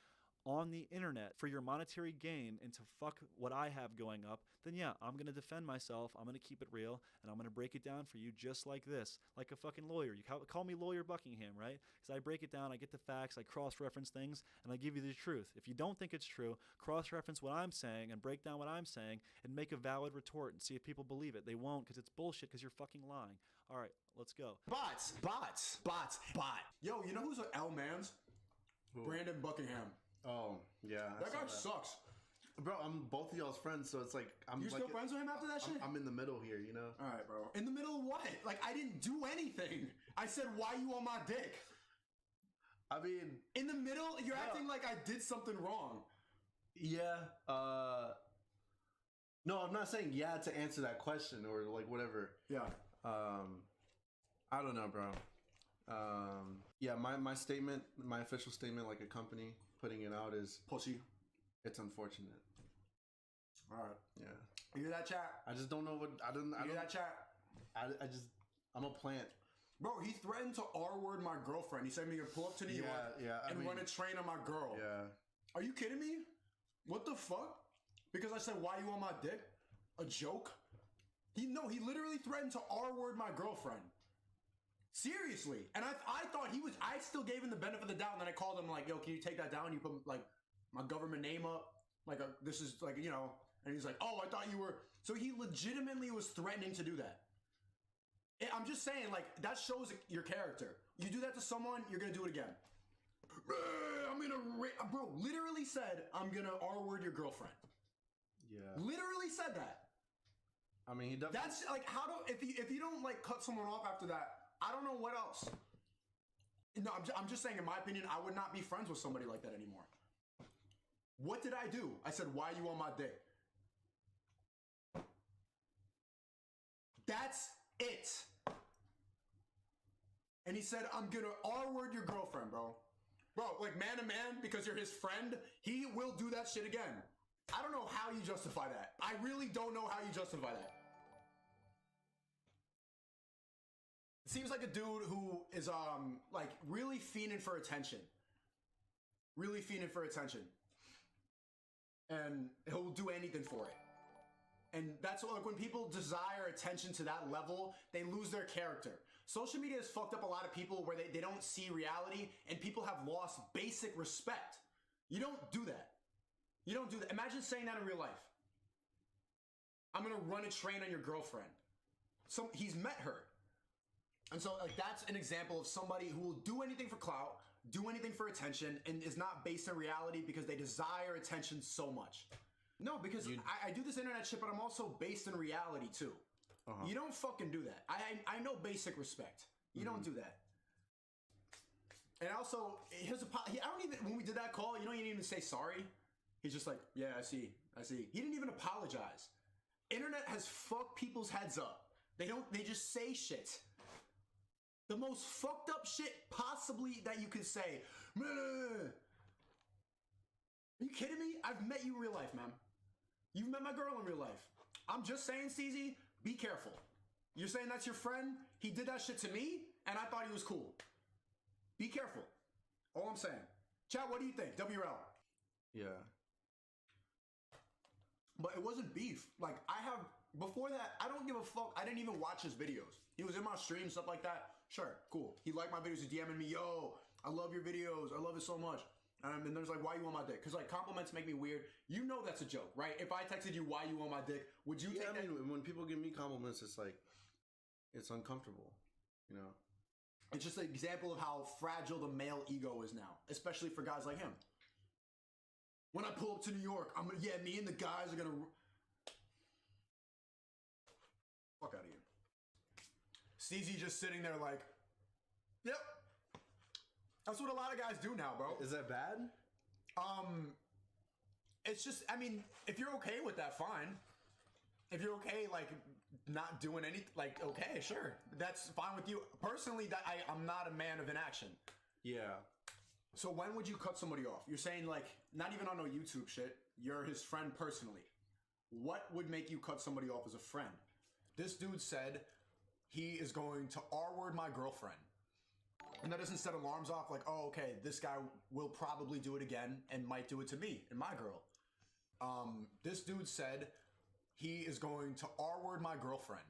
on the internet for your monetary gain and to fuck what I have going up, then yeah, I'm going to defend myself. I'm going to keep it real, and I'm going to break it down for you just like this, like a fucking lawyer. You call me Lawyer Buckingham, right? Because I break it down, I get the facts, I cross-reference things, and I give you the truth. If you don't think it's true, cross-reference what I'm saying and break down what I'm saying and make a valid retort and see if people believe it. They won't, because it's bullshit, because you're fucking lying. All right, let's go. Bots. Yo, you know who's an L-Mans? Brandon Buckingham. Oh, yeah. That guy sucks. Bro, I'm both of y'all's friends, so it's like You're still friends with him after that shit? I'm in the middle here, you know? Alright, bro. In the middle of what? Like, I didn't do anything. I said, why you on my dick? I mean... In the middle, you're acting like I did something wrong. Yeah, no, I'm not saying yeah to answer that question or like whatever. Yeah. I don't know, bro. Yeah, my statement, my official statement, like a company putting it out is pussy. It's unfortunate. All right. Yeah. You hear that, chat? I just don't know what I don't. You hear that, chat? I'm a plant. Bro, he threatened to R-word my girlfriend. He said me to pull up to New York and run a train on my girl. Yeah. Are you kidding me? What the fuck? Because I said, why you on my dick? A joke? He literally threatened to R-word my girlfriend. Seriously. And I thought I still gave him the benefit of the doubt, and then I called him like, yo, can you take that down? You put like my government name up. Like, this is like, you know, and he's like, oh, I thought you were. So he legitimately was threatening to do that. I'm just saying, like, that shows your character. You do that to someone, you're going to do it again. Bro, literally said, I'm going to R-word your girlfriend. Yeah. Literally said that. I mean, he definitely. That's like, if you don't like cut someone off after that, I don't know what else. No, I'm just saying, in my opinion, I would not be friends with somebody like that anymore. What did I do? I said, why you on my dick? That's it. And he said, I'm gonna R-word your girlfriend, bro. Bro, like man to man, because you're his friend, he will do that shit again. I don't know how you justify that. I really don't know how you justify that. It seems like a dude who is like really fiending for attention. Really fiending for attention. And he'll do anything for it. And that's like when people desire attention to that level, they lose their character. Social media has fucked up a lot of people where they don't see reality, and people have lost basic respect. You don't do that. You don't do that. Imagine saying that in real life. I'm gonna run a train on your girlfriend. So he's met her. And so like that's an example of somebody who will do anything for clout, do anything for attention, and is not based in reality because they desire attention so much. No, because I do this internet shit, but I'm also based in reality too. You don't fucking do that. I know basic respect. You don't do that. And also, I don't even, when we did that call, you know, he didn't even say sorry. He's just like, yeah, I see. I see. He didn't even apologize. Internet has fucked people's heads up. They just say shit. The most fucked up shit possibly that you could say. Are you kidding me? I've met you in real life, man. You've met my girl in real life. I'm just saying, CZ, be careful. You're saying that's your friend? He did that shit to me, and I thought he was cool. Be careful. All I'm saying. Chat, what do you think? WL. Yeah. But it wasn't beef. Like, before that, I don't give a fuck. I didn't even watch his videos. He was in my stream, stuff like that. Sure, cool. He liked my videos. He's DMing me, yo, I love your videos. I love it so much. And there's like, why you want my dick? Because like compliments make me weird. You know that's a joke, right? If I texted you why you want my dick, would you take that? I mean, when people give me compliments, it's like, it's uncomfortable, you know? It's just an example of how fragile the male ego is now, especially for guys like him. When I pull up to New York, me and the guys are gonna... Fuck out of here. CZ just sitting there like, yep. That's what a lot of guys do now, bro. Is that bad? It's just, I mean, if you're okay with that, fine. If you're okay, like, not doing anything, like, okay, sure. That's fine with you. Personally, I'm not a man of inaction. Yeah. So when would you cut somebody off? You're saying, like, not even on no YouTube shit. You're his friend personally. What would make you cut somebody off as a friend? This dude said he is going to R-word my girlfriend. And that doesn't set alarms off like, oh, okay, this guy will probably do it again and might do it to me and my girl. This dude said he is going to R-word my girlfriend.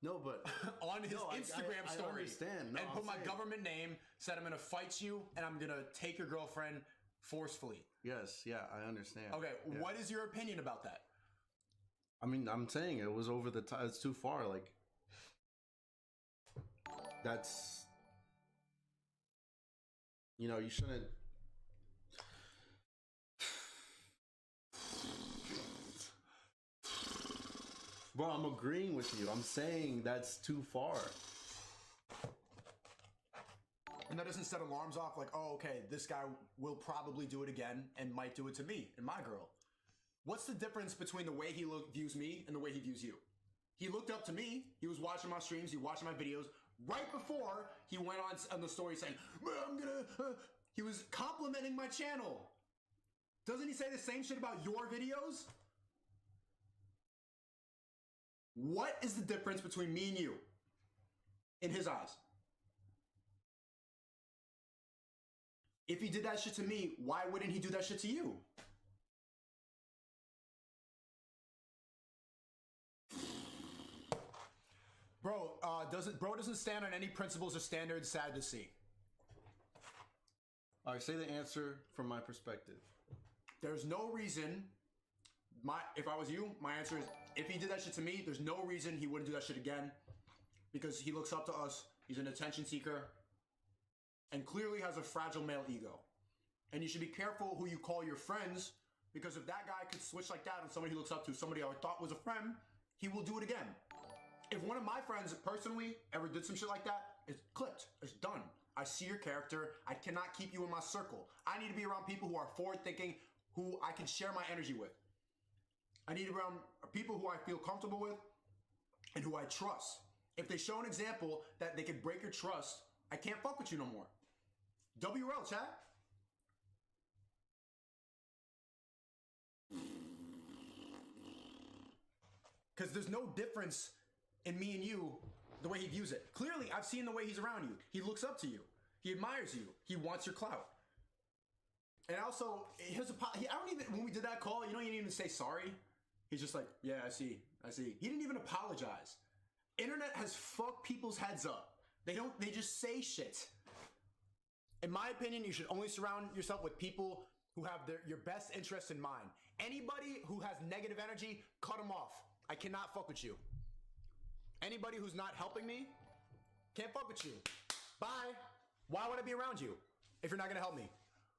No, but... on his Instagram story. I understand. No, and put my government name, said I'm going to fight you and I'm going to take your girlfriend forcefully. Yes, yeah, I understand. Okay, yeah. What is your opinion about that? I mean, I'm saying it was over the top. It's too far. Like, that's... You know, you shouldn't... Bro, I'm agreeing with you. I'm saying that's too far. And that doesn't set alarms off like, oh, okay, this guy will probably do it again and might do it to me and my girl. What's the difference between the way he views me and the way he views you? He looked up to me. He was watching my streams. He watched my videos. Right before he went on the story saying, he was complimenting my channel. Doesn't he say the same shit about your videos? What is the difference between me and you in his eyes? If he did that shit to me, why wouldn't he do that shit to you? Bro, doesn't stand on any principles or standards, sad to see. All right, say the answer from my perspective. There's no reason, if I was you, my answer is, if he did that shit to me, there's no reason he wouldn't do that shit again. Because he looks up to us, he's an attention seeker, and clearly has a fragile male ego. And you should be careful who you call your friends, because if that guy could switch like that on somebody he looks up to, somebody I thought was a friend, he will do it again. If one of my friends personally ever did some shit like that, it's clipped. It's done. I see your character. I cannot keep you in my circle. I need to be around people who are forward-thinking, who I can share my energy with. I need to be around people who I feel comfortable with and who I trust. If they show an example that they could break your trust, I can't fuck with you no more. WRL, chat. Because there's no difference in me and you, the way he views it. Clearly, I've seen the way he's around you. He looks up to you. He admires you. He wants your clout. And also, when we did that call, you know, he didn't even say sorry. He's just like, yeah, I see. He didn't even apologize. Internet has fucked people's heads up. They just say shit. In my opinion, you should only surround yourself with people who have your best interests in mind. Anybody who has negative energy, cut them off. I cannot fuck with you. Anybody who's not helping me, can't fuck with you. Bye. Why would I be around you if you're not gonna help me?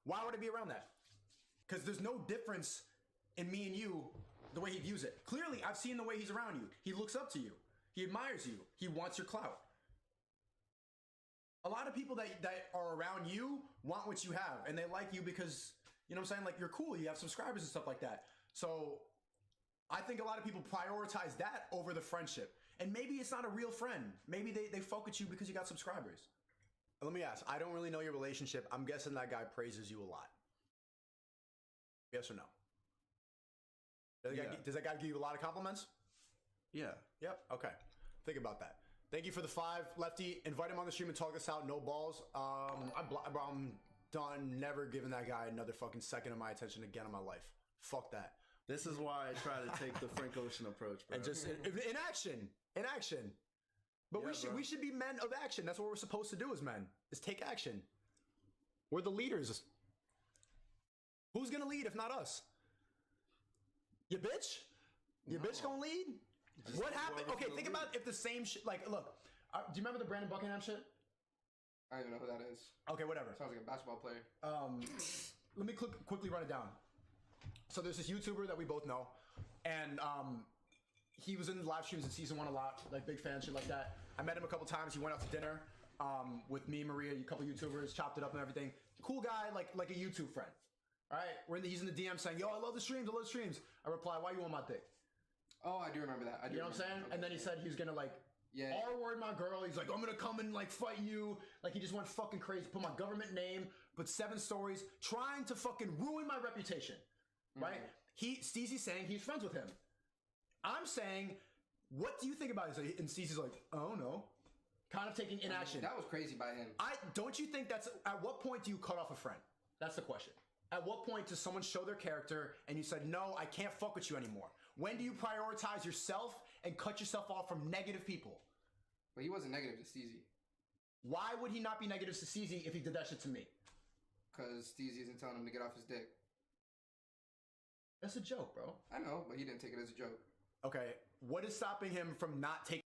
Why would I be around that? Because there's no difference in me and you, the way he views it. Clearly, I've seen the way he's around you. He looks up to you. He admires you. He wants your clout. A lot of people that are around you want what you have, and they like you because, you know what I'm saying, like, you're cool, you have subscribers and stuff like that. So I think a lot of people prioritize that over the friendship. And maybe it's not a real friend. Maybe they fuck with you because you got subscribers. Let me ask. I don't really know your relationship. I'm guessing that guy praises you a lot. Yes or no? Does that guy give you a lot of compliments? Yeah. Yep. Okay. Think about that. Thank you for the 5. Lefty, invite him on the stream and talk us out. No balls. I'm done never giving that guy another fucking second of my attention again in my life. Fuck that. This is why I try to take the Frank Ocean approach, bro. And just in action. But Yeah, we should be men of action. That's what we're supposed to do as men, is take action. We're the leaders. Who's gonna lead if not us? Your bitch? Your bitch gonna lead? What happened? Okay, think about if the same shit. Like, look, do you remember the Brandon Buckingham shit? I don't even know who that is. Okay, whatever. Sounds like a basketball player. Let me quickly run it down. So there's this YouTuber that we both know, and he was in the live streams in season 1 a lot, like big fan, shit like that. I met him a couple times. He went out to dinner with me, Maria, a couple YouTubers, chopped it up and everything. Cool guy, like a YouTube friend. All right, he's in the DM saying, "Yo, I love the streams. I love the streams." I reply, "Why you on my dick?" Oh, I do remember that. You know what I'm saying? And then he said he was gonna like R-word my girl. He's like, "I'm gonna come and like fight you." Like he just went fucking crazy. Put my government name. Put 7 stories, trying to fucking ruin my reputation. Right? Steezy's saying he's friends with him. I'm saying, what do you think about it? And Steezy's like, I don't know. Kind of taking inaction. That was crazy by him. Don't you think that's, at what point do you cut off a friend? That's the question. At what point does someone show their character and you said, no, I can't fuck with you anymore? When do you prioritize yourself and cut yourself off from negative people? But he wasn't negative to Steezy. Why would he not be negative to Steezy if he did that shit to me? Because Steezy isn't telling him to get off his dick. That's a joke, bro. I know, but he didn't take it as a joke. Okay, what is stopping him from not taking